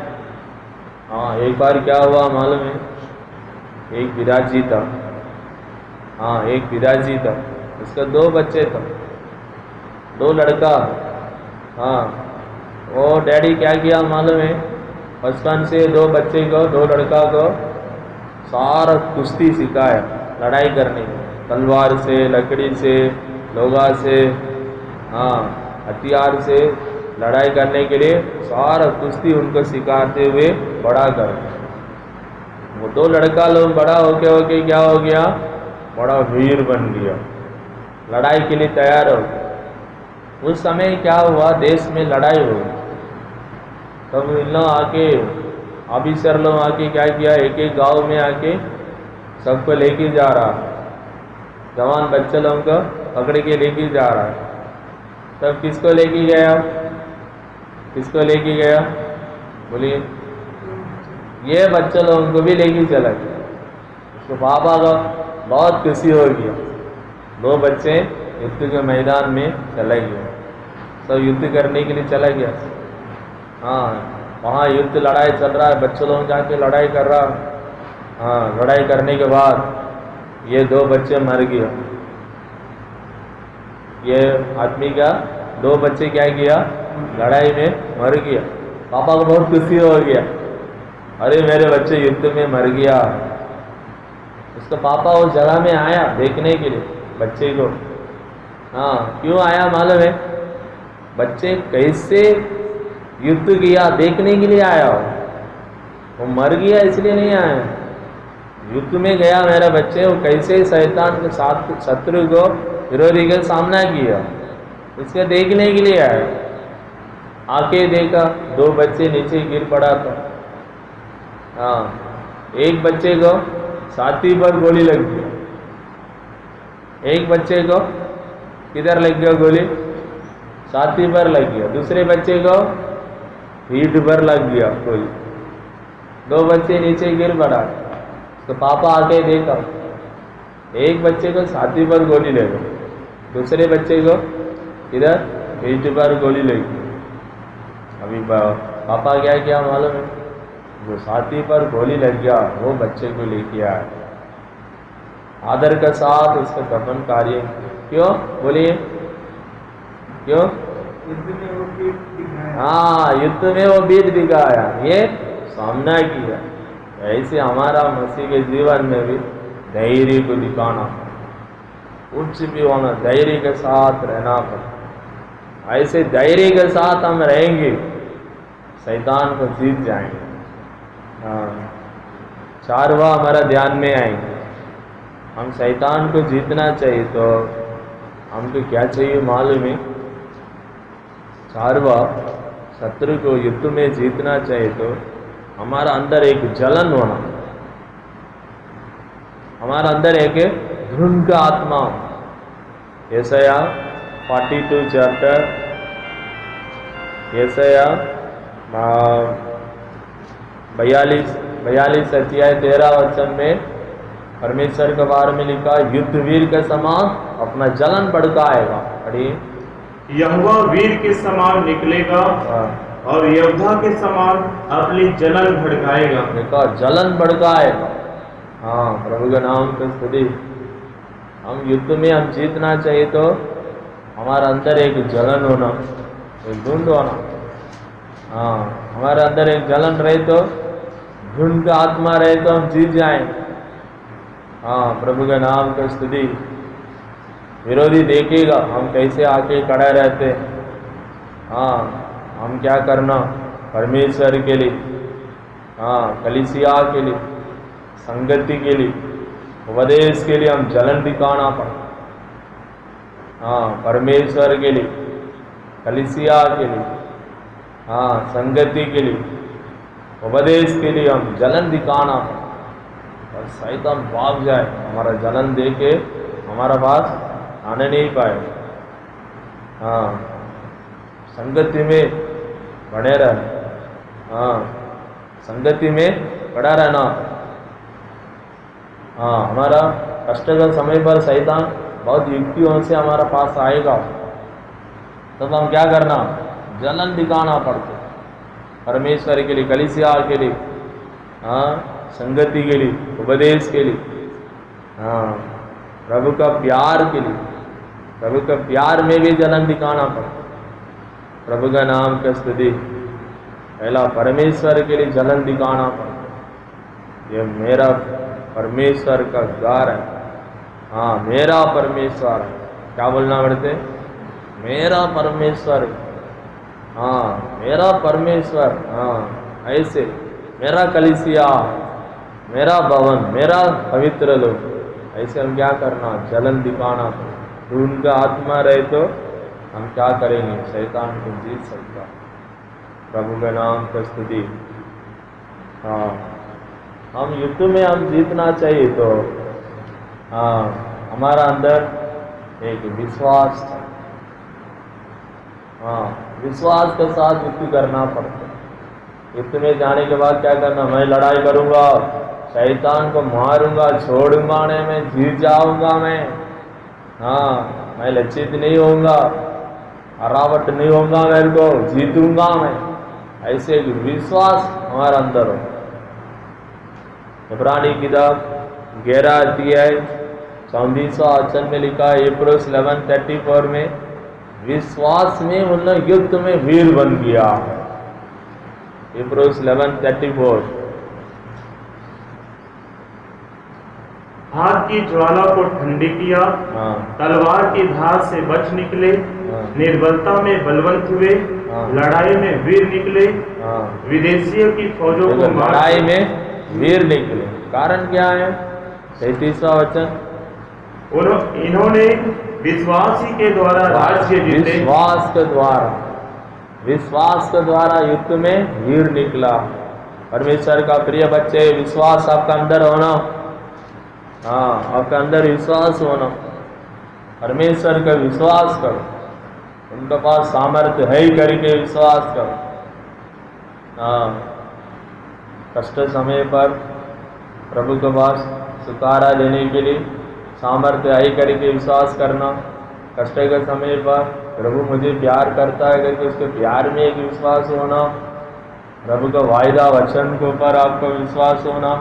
हाँ, एक बार क्या हुआ मालूम है? एक पिताजी था, हाँ एक पिताजी था, उसका 2 बच्चे थे, 2 लड़का। हाँ, वो डैडी क्या किया मालूम है? बचपन से 2 बच्चे को, 2 लड़का को सारा कुश्ती सिखाया, लड़ाई करने, तलवार से, लकड़ी से, लोहा से, हाँ हथियार से लड़ाई करने के लिए सारा कुश्ती उनको सिखाते हुए बड़ा कर। वो 2 लड़का लोग बड़ा होके क्या हो गया? बड़ा वीर बन गया, लड़ाई के लिए तैयार हो गया। उस समय क्या हुआ? देश में लड़ाई हो गई। तब इन लोग आके, ऑफिसर लोग आके क्या किया? एक एक गांव में आके सबको लेके जा रहा, जवान बच्चे लोगों को पकड़ के लेके जा रहा है। तब किसको लेके गया? किसको लेके गया? बोलिए। ये बच्चे लोगों को भी लेके चला गया। उसको पापा का बहुत खुशी हो गया। 2 बच्चे युद्ध के मैदान में चले गए, सब युद्ध करने के लिए चला गया। हाँ, वहाँ युद्ध लड़ाई चल रहा है, बच्चे लोग जाके लड़ाई कर रहा। हाँ, लड़ाई करने के बाद ये 2 बच्चे मर गए। ये आदमी का 2 बच्चे क्या किया? लड़ाई में मर गया। पापा को बहुत खुशी हो गया, अरे मेरे बच्चे युद्ध में मर गया। उसका पापा उस जगह में आया देखने के लिए बच्चे को। हाँ, क्यों आया मालूम है? बच्चे कैसे युद्ध किया देखने के लिए आया हो। वो मर गया इसलिए नहीं आया, युद्ध में गया मेरा बच्चे, वो कैसे शैतान के साथ शत्रु को, विरोधी का सामना किया, इसके देखने के लिए आया। आके देखा 2 बच्चे नीचे गिर पड़ा था। हाँ, एक बच्चे को छाती पर गोली लग गई, एक बच्चे को किधर लग गया गोली? छाती पर लग गया। दूसरे बच्चे को पीठ पर लग गया गोली। 2 बच्चे नीचे गिर पड़ा। तो पापा आके देखा, एक बच्चे को छाती पर गोली लगी, दूसरे बच्चे को इधर पीठ पर गोली लगी। अभी पापा क्या किया मालूम है? जो छाती पर गोली लग गया वो बच्चे को लेके आया, आदर के साथ उसका दफन कार्य। क्यों? बोलिए क्यों? हाँ, युद्ध में वो वीर दिखाया, ये सामना किया। ऐसे हमारा मसीह के जीवन में भी धैर्य को दिखाना, कुछ भी होना धैर्य के साथ रहना पड़ता। ऐसे धैर्य के साथ हम रहेंगे, शैतान को जीत जाएंगे। हाँ, 4वां हमारा ध्यान में आएंगे। हम शैतान को जीतना चाहिए तो हमको क्या चाहिए मालूम है? 4वां, शत्रु को युद्ध में जीतना चाहिए तो हमारा अंदर एक जलन होना, हमारा अंदर एक धुन का आत्मा। यशाया 42 चैप्टर, यशाया 42 अध्याय 13 वचन में परमेश्वर के बारे में लिखा, युद्धवीर के समान अपना जलन भड़काएगा। पढ़िए, यहोवा वीर के समान निकलेगा और योद्धा के समान अपनी जलन भड़काएगा। देखा, जलन भड़काएगा। हाँ, प्रभु के नाम की स्तुति। हम युद्ध में हम जीतना चाहिए तो हमारा अंदर एक जलन होना, एक धुंध होना। हाँ, हमारे अंदर एक जलन रहे तो, धुंध का आत्मा रहे तो हम जीत जाएं। हाँ, प्रभु के नाम की स्तुति। विरोधी देखेगा हम कैसे आके खड़े रहते। हाँ, हम क्या करना परमेश्वर के लिए, हाँ कलीसिया के लिए, संगति के लिए, उपदेश के लिए हम जलन दिखाना पड़ा। हाँ, परमेश्वर के लिए, कलीसिया के लिए, हाँ संगति के लिए, उपदेश के लिए हम जलन दिखाना पड़ा। और शैतान भाग जाए, हमारा जलन देके हमारा पास आने नहीं पाए। हाँ, संगति में बने रहना। हाँ, संगति में खड़ा रहना। हाँ, हमारा कष्ट का समय पर शैतान बहुत युक्तियों से हमारा पास आएगा, तब हम क्या करना, जलन दिखाना पड़ता परमेश्वर के लिए, कलीसिया के लिए, हाँ, संगति के लिए, उपदेश के लिए, हाँ, प्रभु का प्यार के लिए। प्रभु का प्यार में भी जलन दिखाना पड़ता। प्रभु का नाम का स्तुति। पहला परमेश्वर के लिए जलन दिखाना पड़ता। ये मेरा परमेश्वर का घर है, हाँ, मेरा परमेश्वर है। क्या बोलना पड़ते, मेरा परमेश्वर, हाँ, मेरा परमेश्वर, हाँ, ऐसे मेरा कलीसिया, मेरा भवन, मेरा पवित्र लोग, ऐसे हम क्या करना, जलन दिखाना। तो उनका आत्मा रहे तो हम क्या करेंगे, शैतान को जीत सकता। प्रभु के नाम का स्तुति। हाँ, हम युद्ध में हम जीतना चाहिए तो हाँ, हमारा अंदर एक विश्वास, हाँ, विश्वास के साथ युद्ध करना पड़ता है। युद्ध में जाने के बाद क्या करना, मैं लड़ाई करूंगा, शैतान को मारूंगा, छोड़ूंगा नहीं, मैं जीत जाऊंगा मैं, हाँ, मैं लज्जित नहीं होऊंगा, हरावट नहीं होगा, मेरे को जीतूंगा मैं, ऐसे एक विश्वास हमारा अंदर हो। इब्रानी किताब 11 अध्याय 34वां वचन में लिखा है, Hebrews 11:34 में, विश्वास में उन्होंने युद्ध में वीर बन गया है। Hebrews 11:34। आग की ज्वाला को ठंडी किया, हाँ, तलवार की धार से बच निकले, हाँ, निर्बलता में बलवंत हुए, हाँ, लड़ाई में वीर निकले, हाँ, विदेशियों की फौजों को मार लड़ाई में वीर निकले। कारण क्या है, 33वां वचन, इन्होंने विश्वास ही के द्वारा राज्य जीते। विश्वास के द्वारा युद्ध में वीर निकला। परमेश्वर का प्रिय बच्चे, विश्वास आपका अंदर होना, हाँ, आपका अंदर विश्वास होना। परमेश्वर का विश्वास करो, उनके पास सामर्थ्य है ही करके विश्वास करो। हाँ, कष्ट समय पर प्रभु के पास छुटकारा देने के लिए सामर्थ्य है करके विश्वास करना। कष्ट के समय पर प्रभु मुझे प्यार करता है करके उसके प्यार में एक विश्वास होना। प्रभु का वायदा वचन के ऊपर आपका विश्वास होना।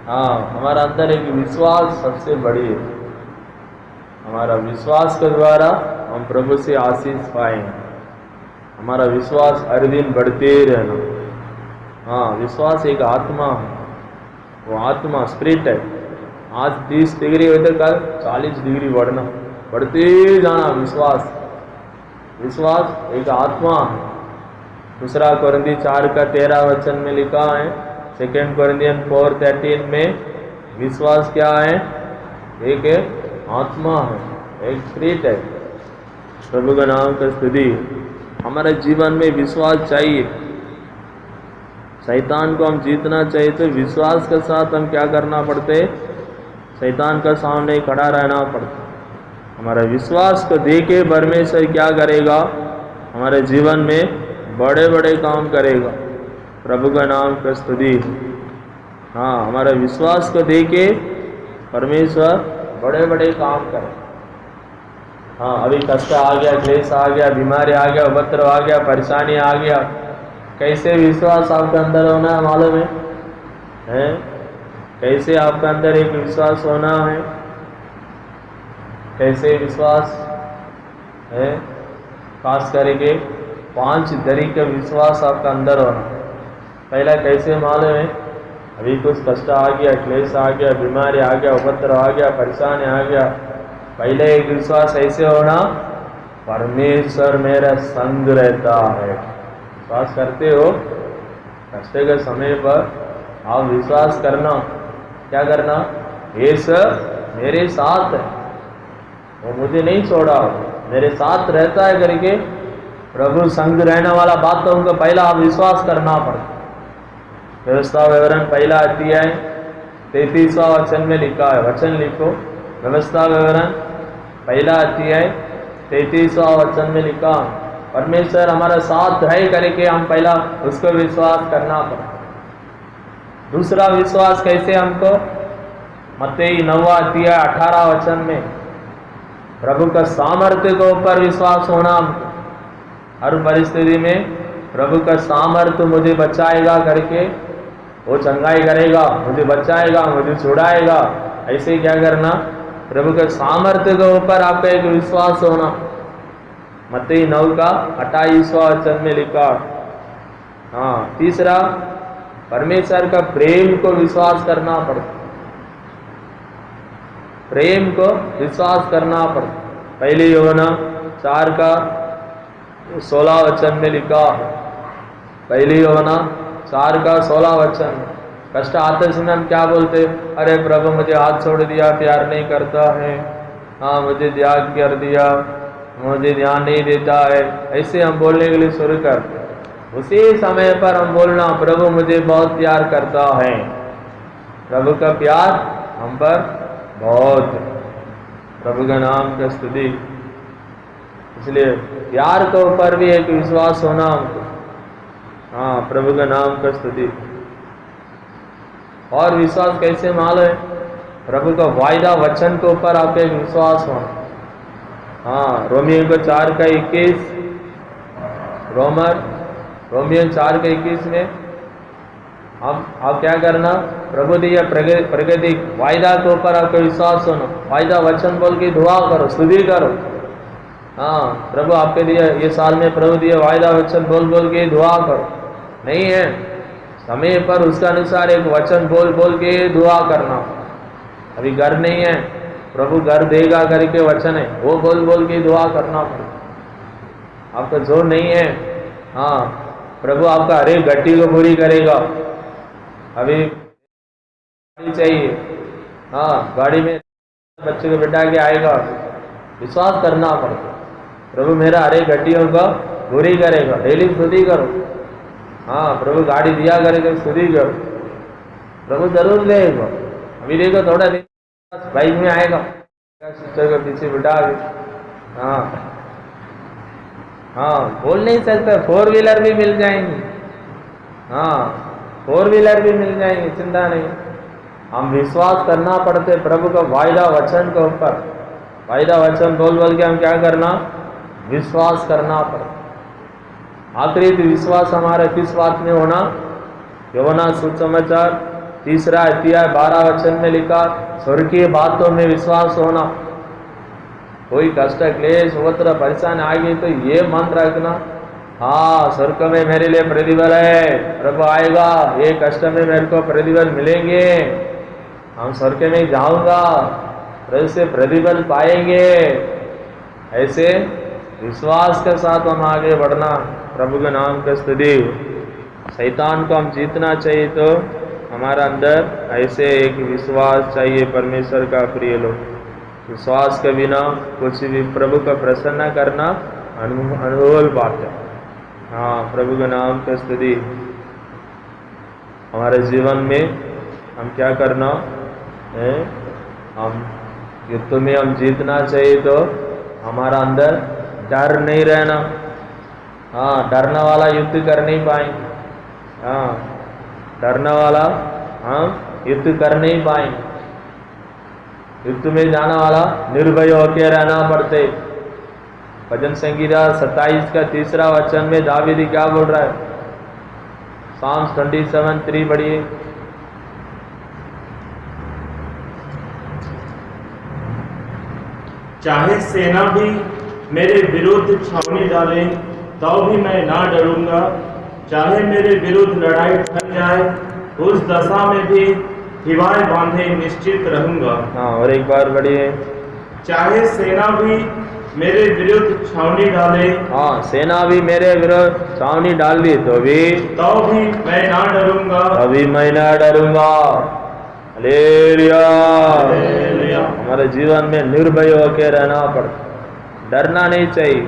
हाँ, हमारा अंदर एक विश्वास सबसे बड़ी है। हमारा विश्वास के द्वारा हम प्रभु से आशीष पाएंगे। हमारा विश्वास हर दिन बढ़ते रहना। हाँ, विश्वास एक आत्मा है, वो आत्मा स्पिरिट है। आज 30 डिग्री होते कल 40 डिग्री बढ़ना, बढ़ते जाना। विश्वास एक आत्मा है। दूसरा कोरिन्थी 4:13 वचन में लिखा है, 2 कोरिन्थियन 4:13 में, विश्वास क्या है, एक आत्मा है, एक स्पिरिट है। प्रभु का नाम का स्तुति। हमारे जीवन में विश्वास चाहिए। शैतान को हम जीतना चाहिए तो विश्वास के साथ हम क्या करना पड़ते, शैतान का सामने खड़ा रहना पड़ता। हमारा विश्वास को देके परमेश्वर क्या करेगा, हमारे जीवन में बड़े बड़े काम करेगा। प्रभु का नाम का स्तुति। हाँ, हमारे विश्वास को देके परमेश्वर बड़े बड़े काम करे। हाँ, अभी कष्ट आ गया, क्लेश आ गया, बीमारी आ गया, उपद्रव आ गया, परेशानी आ गया, कैसे विश्वास आपके अंदर होना है मालूम है? कैसे आपके अंदर एक विश्वास होना है? कैसे विश्वास है? खास करके 5 तरीके विश्वास आपका अंदर होना। पहला कैसे मालूम है? अभी कुछ कष्ट आ गया, क्लेश आ गया, बीमारी आ गया, उपद्रव आ गया, परेशानी आ गया, पहले एक विश्वास ऐसे होना, परमेश्वर मेरा संग रहता है। विश्वास करते हो? कष्ट के समय पर आप विश्वास करना, क्या करना, ये सब मेरे साथ है, वो मुझे नहीं छोड़ा, मेरे साथ रहता है करके प्रभु संग रहने वाला बात तो उनको पहला आप विश्वास करना पड़ता। व्यवस्था विवरण 1 अध्याय 33वां वचन में लिखा है, वचन लिखो, व्यवस्था विवरण 1 अध्याय 33वां वचन में लिखा, परमेश्वर हमारा साथ है करके हम पहला उसको विश्वास करना पड़ता। दूसरा विश्वास कैसे हमको, मत्ती 9 अध्याय 18 वचन में प्रभु का सामर्थ्य के ऊपर विश्वास होना हमको। हर परिस्थिति में प्रभु का सामर्थ्य मुझे बचाएगा करके वो चंगाई करेगा, मुझे बचाएगा, मुझे छुड़ाएगा। ऐसे क्या करना, प्रभु के सामर्थ्य के ऊपर आपका एक विश्वास होना। मत्ती 9 का 28वां वचन में लिखा। हाँ, तीसरा, परमेश्वर का प्रेम को विश्वास करना पड़ता, प्रेम को विश्वास करना पड़ता। पहले यूहन्ना 4 का 16 वचन में लिखा। पहले यूहन्ना 4 का 16 वचन। कष्ट आते समय हम क्या बोलते, अरे प्रभु मुझे हाथ छोड़ दिया, प्यार नहीं करता है, हाँ मुझे त्याग कर दिया, मुझे ध्यान नहीं देता है, ऐसे हम बोलने के लिए शुरू करते। उसी समय पर हम बोलना, प्रभु मुझे बहुत प्यार करता है। प्रभु का प्यार हम पर बहुत, प्रभु का नाम का स्तुति। इसलिए प्यार के ऊपर भी एक विश्वास होना हमको। हाँ, प्रभु का नाम का स्तुति। और विश्वास कैसे मालूम है, प्रभु का वायदा वचन के ऊपर आपका एक विश्वास होना। हाँ, रोमियो को 4 का 21, रोमियो 4 का 21 में आप क्या करना, प्रभु दिया प्रगति वायदा के ऊपर आपका विश्वास होना। वायदा वचन बोल के दुआ करो, स्तुति करो। हाँ, प्रभु आपके दिया, ये साल में प्रभु दिया वायदा वचन बोल बोल के दुआ करो। नहीं है, समय पर उसका अनुसार एक वचन बोल बोल के दुआ करना। अभी घर नहीं है, प्रभु घर देगा करके वचन है, वो बोल बोल के दुआ करना पड़ेगा। आपका जोर नहीं है, हाँ प्रभु आपका हर एक घटी को पूरी करेगा। अभी गाड़ी चाहिए, हाँ गाड़ी में बच्चे को बिठा के आएगा, विश्वास करना पड़ता। प्रभु मेरा हर एक घटियों को पूरी करेगा। डेली स्तुति करो। हाँ, प्रभु गाड़ी दिया करेगा, स्तुति करो, प्रभु जरूर देगा। अभी देखो थोड़ा दिन बाइक में आएगा, सिस्टर को पीछे बिठा के। हाँ हाँ, बोल नहीं सकता, 4 व्हीलर भी मिल जाएंगी। हाँ, 4 व्हीलर भी मिल जाएंगे, चिंता नहीं। हम विश्वास करना पड़ते प्रभु का वायदा वचन के ऊपर। वायदा वचन बोल बोल के हम क्या करना, विश्वास करना पड़ता। आखिरी विश्वास हमारा किस बात में होना, यूहन्ना सुसमाचार 3 अध्याय 12 वचन में लिखा, स्वर्गीय बातों में विश्वास होना। कोई कष्ट क्लेश उपद्रव परेशान आ गई तो ये मन रखना, हाँ स्वर्ग में मेरे लिए प्रतिफल है, प्रभु आएगा, ये कष्ट में मेरे को प्रतिफल मिलेंगे, हम स्वर्ग में जाऊंगा, प्रभु से प्रतिफल पाएंगे। ऐसे विश्वास के साथ हम आगे बढ़ना। प्रभु के नाम का स्तुति। शैतान को हम जीतना चाहिए तो हमारा अंदर ऐसे एक विश्वास चाहिए। परमेश्वर का प्रिय लोग, विश्वास के बिना कुछ भी प्रभु का प्रसन्न करना अनुभव बात है। हाँ, प्रभु के नाम का स्तुति। हमारे जीवन में हम क्या करना है, हम युद्ध में हम जीतना चाहिए तो हमारा अंदर डर नहीं रहना। हाँ, डरने वाला युद्ध कर नहीं पाएंगे। हाँ, डरने वाला हम युद्ध कर नहीं पाएंगे। युद्ध में जाने वाला निर्भय होकर रहना पड़ते। भजन संगीता 27 का 3 वचन में दावीद क्या बोल रहा है, Psalms 27:3 पढ़िए। चाहे सेना भी मेरे विरुद्ध छावनी डाले तो भी मैं ना डरूंगा, चाहे मेरे विरुद्ध लड़ाई ठन जाए उस दशा में भी हिवाएं बांधे निश्चित रहूंगा। हाँ, और एक बार बढ़िए। चाहे सेना भी मेरे विरुद्ध छावनी डाले, हाँ सेना भी मेरे विरुद्ध छावनी डाल दी तो भी मैं ना डरूंगा, अभी मैं ना डरूंगा। हालेलुया। हमारे जीवन में निर्भय होकर रहना पड़ता, डरना नहीं चाहिए।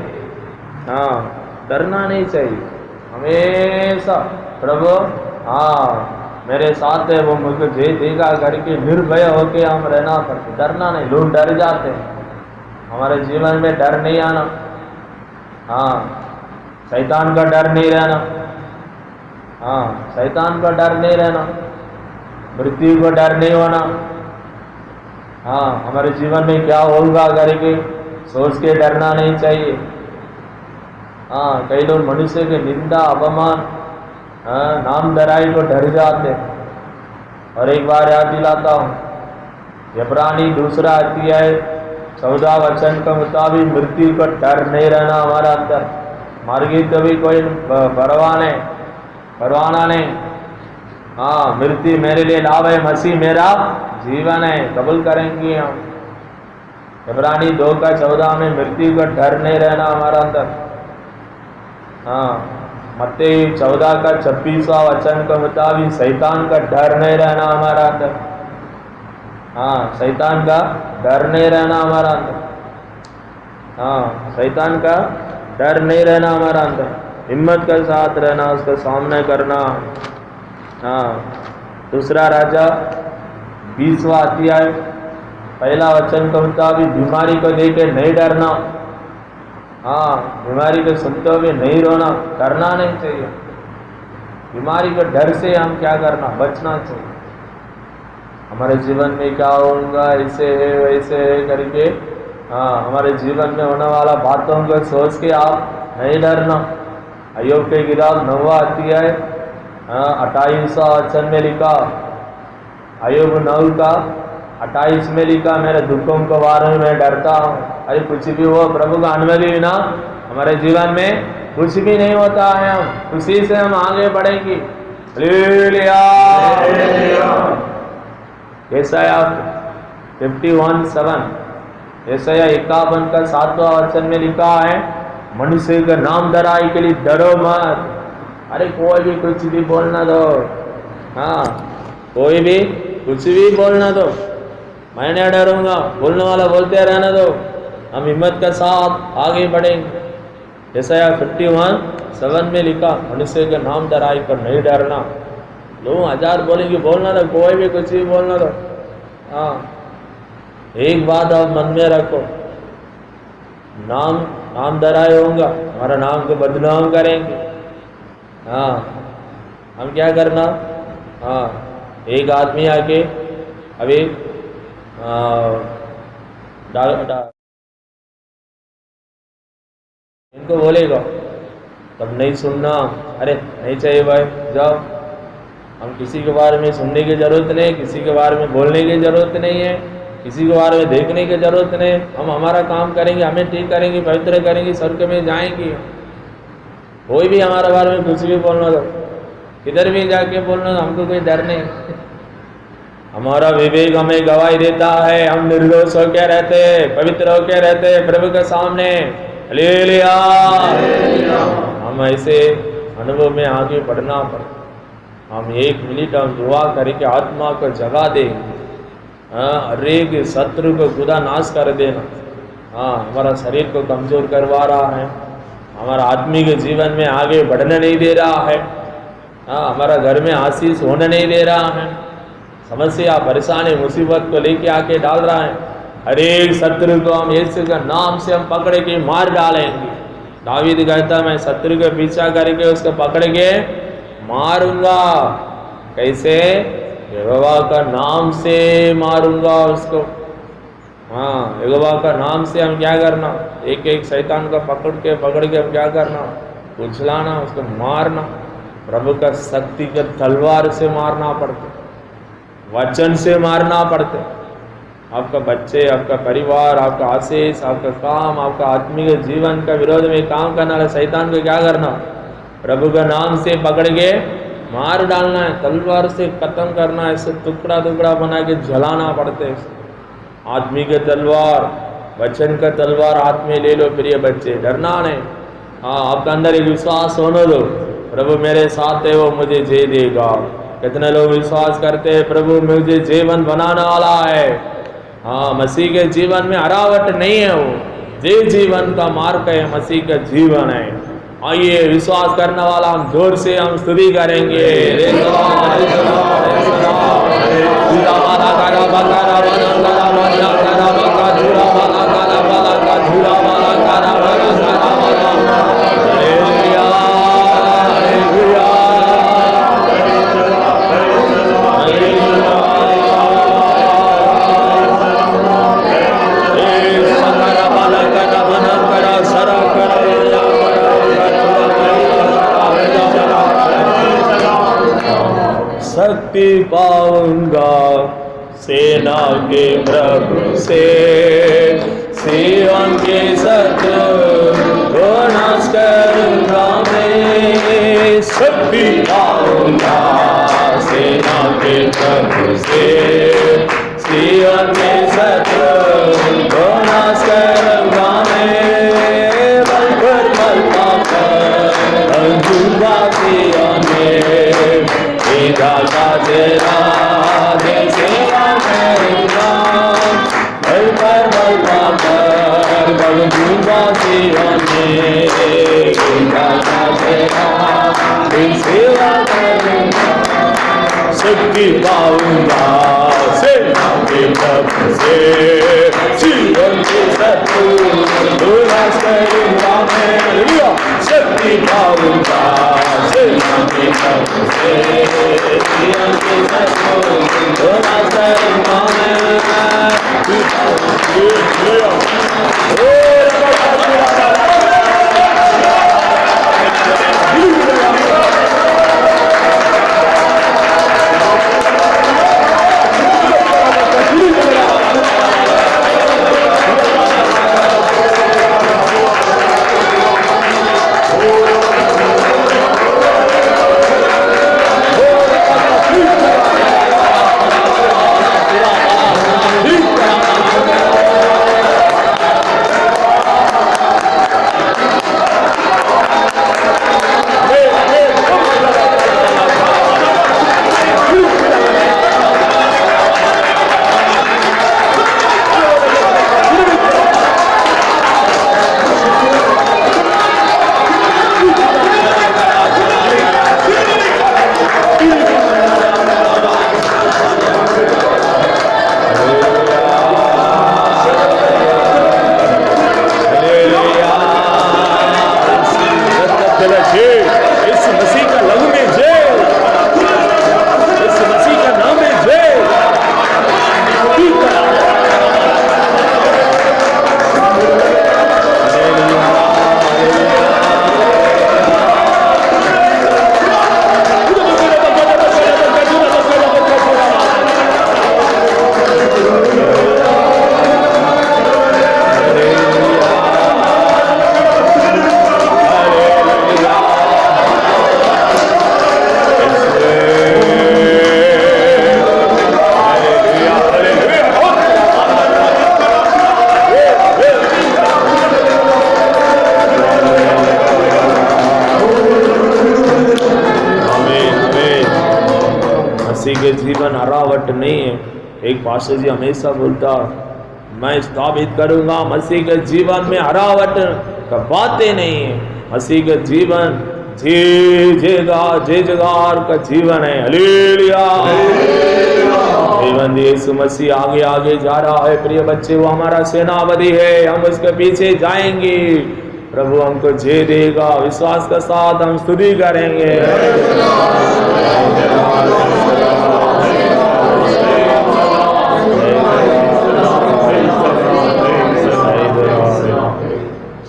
हाँ, डरना नहीं चाहिए। हमेशा प्रभु हाँ मेरे साथ है, वो मुझको जय देगा करके निर्भय होकर हम रहना पड़ता, डरना नहीं। लोग डर जाते हैं, हमारे जीवन में डर नहीं आना। हाँ, शैतान का डर नहीं रहना। हाँ, शैतान का डर नहीं रहना, मृत्यु को डर नहीं होना। हाँ, हमारे जीवन में क्या होगा करके सोच के डरना नहीं चाहिए। हाँ, कई लोग मनुष्य के निंदा अपमान नाम दराई को डर जाते। और एक बार याद दिलाता हूँ, इब्रानी 2 अध्याय 14 वचन के मुताबिक मृत्यु का डर नहीं रहना हमारा अंदर। मर गई तो भी कोई परवाना नहीं। हाँ, मृत्यु मेरे लिए लाभ है, मसीह मेरा जीवन है, कबूल करेंगे हम। इब्रानी 2:14 में मृत्यु का डर नहीं रहना हमारा अंदर। हाँ, मत्ती 14:26 वचन के मुताबिक शैतान का डर नहीं रहना हमारा अंदर। हाँ, शैतान का डर नहीं रहना हमारा अंदर। हाँ, शैतान का डर नहीं रहना हमारा अंदर। हिम्मत के साथ रहना, उसका सामना करना। हाँ, 2 राजा 20वां अध्याय 1 वचन के मुताबिक बीमारी को देखे नहीं डरना। हाँ, बीमारी को सुनते हुए नहीं रोना, डरना नहीं चाहिए। बीमारी के डर से हम क्या करना, बचना चाहिए। हमारे जीवन में क्या होगा, ऐसे है वैसे है करके, हाँ, हमारे जीवन में होने वाला बातों को सोच के आप नहीं डरना। अय्यूब के किताब 9वां अध्याय 28वां वचन में लिखा, अय्यूब 9:28 में लिखा, मेरे दुखों के बारे में मैं डरता हूँ। अरे कुछ भी हो, प्रभु का अनुमति बिना हमारे जीवन में कुछ भी नहीं होता है। हम उसी से हम आगे बढ़ेंगे। हालेलुया। यशायाह 51:7, यशायाह 51 का 7वां वचन में लिखा है, मनुष्य का नाम दराई के लिए डरो मत। अरे कोई भी कुछ भी बोलना दो। हाँ, कोई भी कुछ भी बोलना दो, मैं नहीं डरूंगा। बोलने वाला बोलते रहना दो, हम हिम्मत के साथ आगे बढ़ेंगे। यशायाह 51:7 में लिखा, मनुष्य के नाम दराई पर नहीं डरना। लोग 1000 बोलेंगे, बोलना दो, कोई भी कुछ भी बोलना दो। हाँ, एक बात आप मन में रखो, नाम दराई होगा, हमारा नाम को बदनाम करेंगे। हाँ, हम क्या करना। हाँ, एक आदमी आके अभी इनको बोलेगा, तब नहीं सुनना। अरे नहीं चाहिए भाई, जाओ। हम किसी के बारे में सुनने की जरूरत नहीं, किसी के बारे में बोलने की जरूरत नहीं है, किसी के बारे में देखने की जरूरत नहीं। हम हमारा काम करेंगे, हमें ठीक करेंगे, पवित्र करेंगे, स्वर्ग में जाएंगे। कोई भी हमारे बारे में कुछ भी बोलना दो, किधर भी जाके बोलना, हमको कोई डर नहीं। हमारा विवेक हमें गवाही देता है, हम निर्दोष होकर रहते, पवित्र होकर रहते प्रभु के सामने। हालेलुया। हम ऐसे अनुभव में आगे बढ़ना पड़ता। हम 1 मिनट हम दुआ करके आत्मा को जगा देंगे। हर एक शत्रु को खुदा नाश कर देना। हाँ, हमारा शरीर को कमजोर करवा रहा है, हमारा आत्मिक जीवन में आगे बढ़ने नहीं दे रहा है। हाँ, हमारा घर में आशीष होने नहीं दे रहा है। समस्या, परेशानी, मुसीबत को लेके आके डाल रहा है। हर एक शत्रु को हम यीशु के नाम से हम पकड़ के मार डालेंगे। दावीद कहता, मैं शत्रु के पीछा करके उसको पकड़ के मारूंगा। कैसे? यहोवा का नाम से मारूंगा उसको। हाँ, यहोवा का नाम से हम क्या करना, एक एक शैतान को पकड़ के हम क्या करना, उछलाना, उसको मारना। प्रभु का शक्ति के तलवार से मारना पड़ते, वचन से मारना पड़ते। आपका बच्चे, आपका परिवार, आपका आशीष, आपका काम, आपका आत्मिक जीवन का विरोध में काम करना है, शैतान को क्या करना, प्रभु का नाम से पकड़ के मार डालना है, तलवार से खत्म करना है, इसे टुकड़ा टुकड़ा बना के जलाना पड़ते है। आत्मिक तलवार, वचन का तलवार हाथ में ले लो प्रिय बच्चे, डरना नहीं। हाँ, आपका अंदर एक विश्वास होने दो, प्रभु मेरे साथ है, वो मुझे जय देगा। कितने लोग विश्वास करते हैं, प्रभु मुझे जीवन बनाने वाला है। हाँ, मसीह के जीवन में हरावट नहीं है, वो जे जीवन का मार्ग है, मसीह का जीवन है। आइए, विश्वास करने वाला हम जोर से हम स्तुति करेंगे। पाऊंगा सेना के प्रभु से, सिय्योन के शत्रु को नाश करूंगा मैं। शक्ति पाऊंगा सेना के प्रभु से, सिय्योन के शत्रु को नाश करूंगा मैं। बल पर बल पाकर अंजुबा सिय्योन में, पिता का तेरा दिल सेवा करूंगा। बल पर बल पाकर अंजुबा सिय्योन में, पिता का तेरा दिल सेवा करूंगा। शक्ति पाऊंगा सेना के प्रभु से, सिय्योन के शत्रु को नाश करूंगा मैं। शक्ति पाऊंगा सेना के प्रभु से, सिय्योन के शत्रु को नाश करूंगा मैं। के जीवन हरावट नहीं है। एक पास्टर जी हमेशा बोलता, मैं स्थापित करूंगा मसीह के जीवन में हरावट का बातें नहीं है। मसीह के जीवन जय जगार का जीवन है। हालेलुया। जीवन यीशु मसीह आगे आगे जा रहा है। प्रिय बच्चे, वो हमारा सेनापति है, हम उसके पीछे जाएंगे। प्रभु हमको जय देगा। विश्वास के साथ हम स्तुति करेंगे।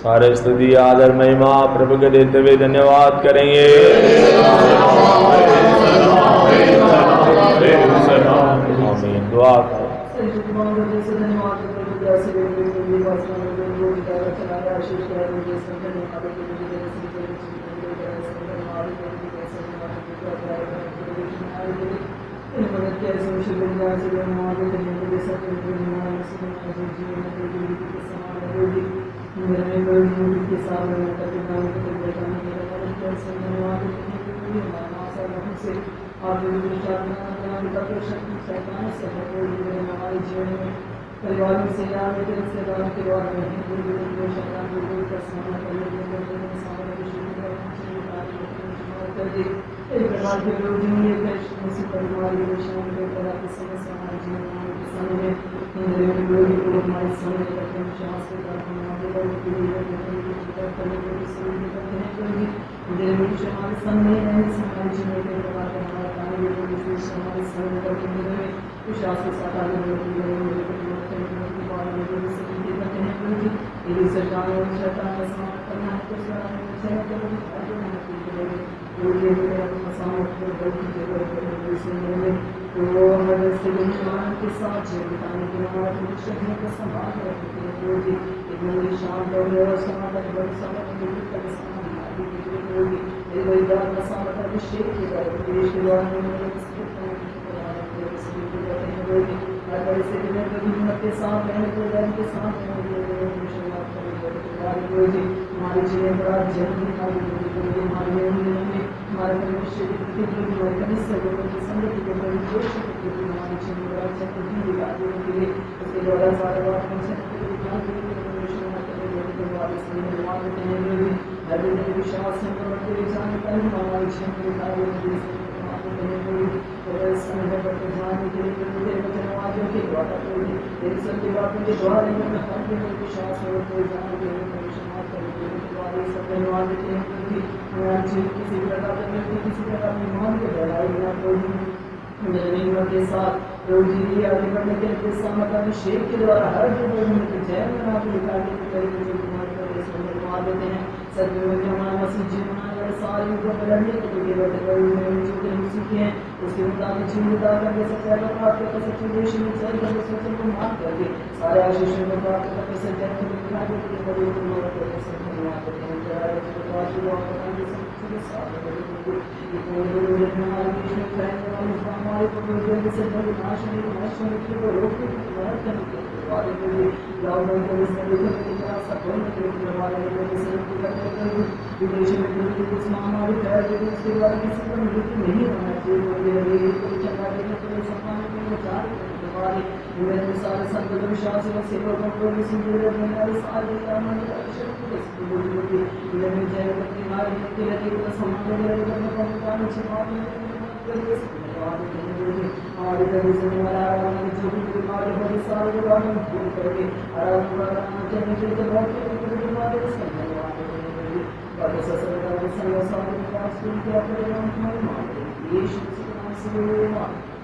सारे स्तुति आदर महिमा प्रभु के देते हुए धन्यवाद करेंगे। दुआ परिवार में से रिश्तेदारों के द्वारा एक प्रकार के लोग परिवार समस्या हमारे जीवन के सामने हमारे सामने हमारे सामने हमारे जीवन के प्रकार हमारे सामने विश्वास के साथ आगे सरकार समाप्त करना है तो ये मेरे अपना सामर्थ्य बल्कि केवल करने सुनने में तो हमारे से विमान के साथ जीविताने के हमारे शरीर को संभाल रखते हैं तो जी इतनी शांत और समाधान बड़ी समझ तक समाधि होगी मेरे वैदा का समाधान अभिषेक के द्वारा देश के द्वारा मेरे हर से हिम्मत के साथ रहने को धर्म के साथ हमारे जीवन बड़ा जन्म हमारे हमारे भविष्य के हमारे कनिष्ठ के संगति के हमारे जीवन बड़ा जन्म के लिए उसके द्वारा सारे बात विश्वास हमारे जीवन जाने के लिए वचनवादियों के द्वारा तेरी सत्य बातों के द्वारा विश्वास और जाने के लिए धन्यवाद देते हैं किसी प्रकार किसी प्रकार की मान के बढ़ाई ना कोई के साथ रोजी आगे बढ़ने के लिए समता अभिषेक के द्वारा हर जय में आप धन्यवाद देते हैं सत्य में हमारा मसीह जीवन सारे ऊपर लड़ने के लिए सीखे हैं उसके मुताबिक जीवन करके सच्चाई को प्राप्त कर सच्चे देश में चल कर सोचने को माफ करके सारे आशीषों को प्राप्त करके सच्चाई को दिखाने के लिए बड़ी धन्यवाद करते हैं हमारे को से नाश को रोकने की मदद करने के लिए लॉकडाउन को सफल विदेश में इस महामारी फैल गई उसके बाद किसी को मृत्यु नहीं होना चाहिए मेरे सारे संत विश्वास सेवकों को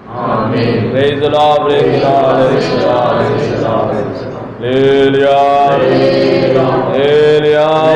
Amen. Praise the Lord, praise the Lord, praise the Lord, praise the Lord. Hallelujah. Hallelujah.